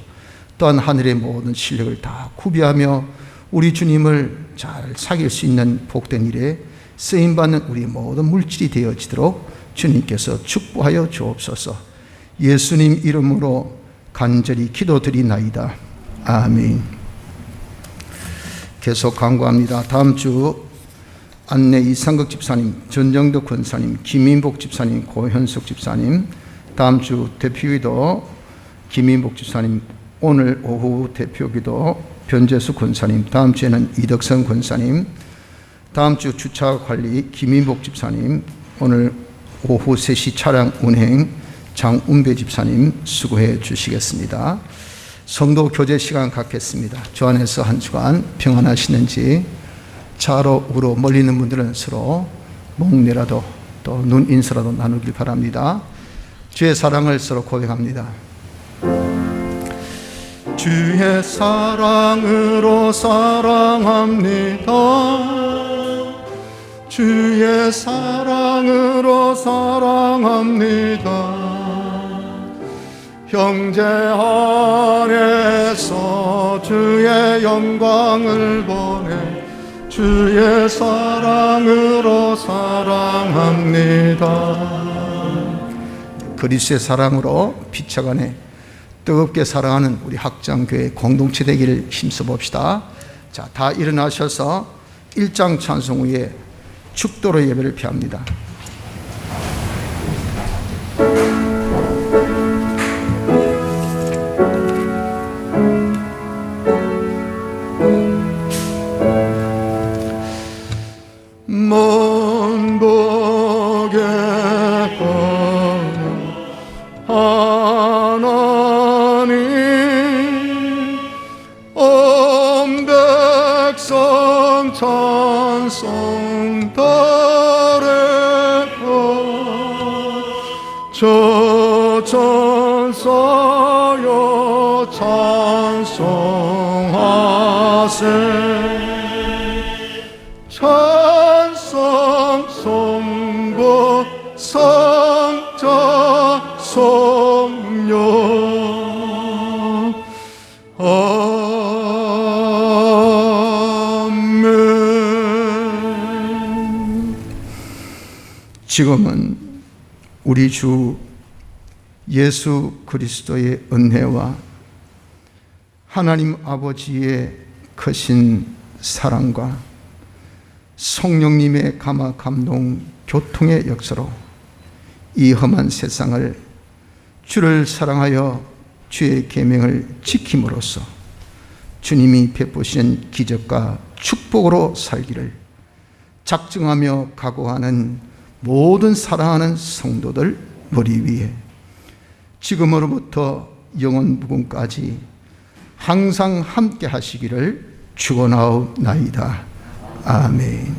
또한 하늘의 모든 실력을 다 구비하며 우리 주님을 잘 사귈 수 있는 복된 일에 쓰임받는 우리 모든 물질이 되어지도록 주님께서 축복하여 주옵소서. 예수님 이름으로 간절히 기도드리나이다. 아멘. 계속 간구합니다. 다음 주 안내 이상극 집사님, 전정덕 권사님, 김인복 집사님, 고현석 집사님, 다음 주 대표기도 김인복 집사님, 오늘 오후 대표기도 변재수 권사님, 다음 주에는 이덕선 권사님, 다음 주 주차관리 김인복 집사님, 오늘 오후 3시 차량 운행 장운배 집사님 수고해 주시겠습니다. 성도 교제 시간 갖겠습니다. 주 안에서 한 주간 평안하시는지, 차로 우로 멀리 있는 분들은 서로 목례라도 또 눈 인사라도 나누길 바랍니다. 주의 사랑을 서로 고백합니다. 주의 사랑으로 사랑합니다. 주의 사랑으로 사랑합니다. 형제 안에서 주의 영광을 보내 주의 사랑으로 사랑합니다. 그리스도의 사랑으로 피차간에 뜨겁게 사랑하는 우리 학장교회 공동체 되기를 힘써 봅시다. 자, 다 일어나셔서 1장 찬송 후에 축도로 예배를 피합니다. 먼 복에 하나님 온 백성 찬송 따르고 저 천사여 찬송하세 찬송 성부 성자 성령 아멘. 지금은 우리 주 예수 그리스도의 은혜와 하나님 아버지의 크신 사랑과 성령님의 감화 감동 교통의 역사로 이 험한 세상을 주를 사랑하여 주의 계명을 지킴으로써 주님이 베푸신 기적과 축복으로 살기를 작정하며 각오하는 모든 사랑하는 성도들 머리 위에 지금으로부터 영원 무궁까지 항상 함께 하시기를 축원하옵나이다. 아멘.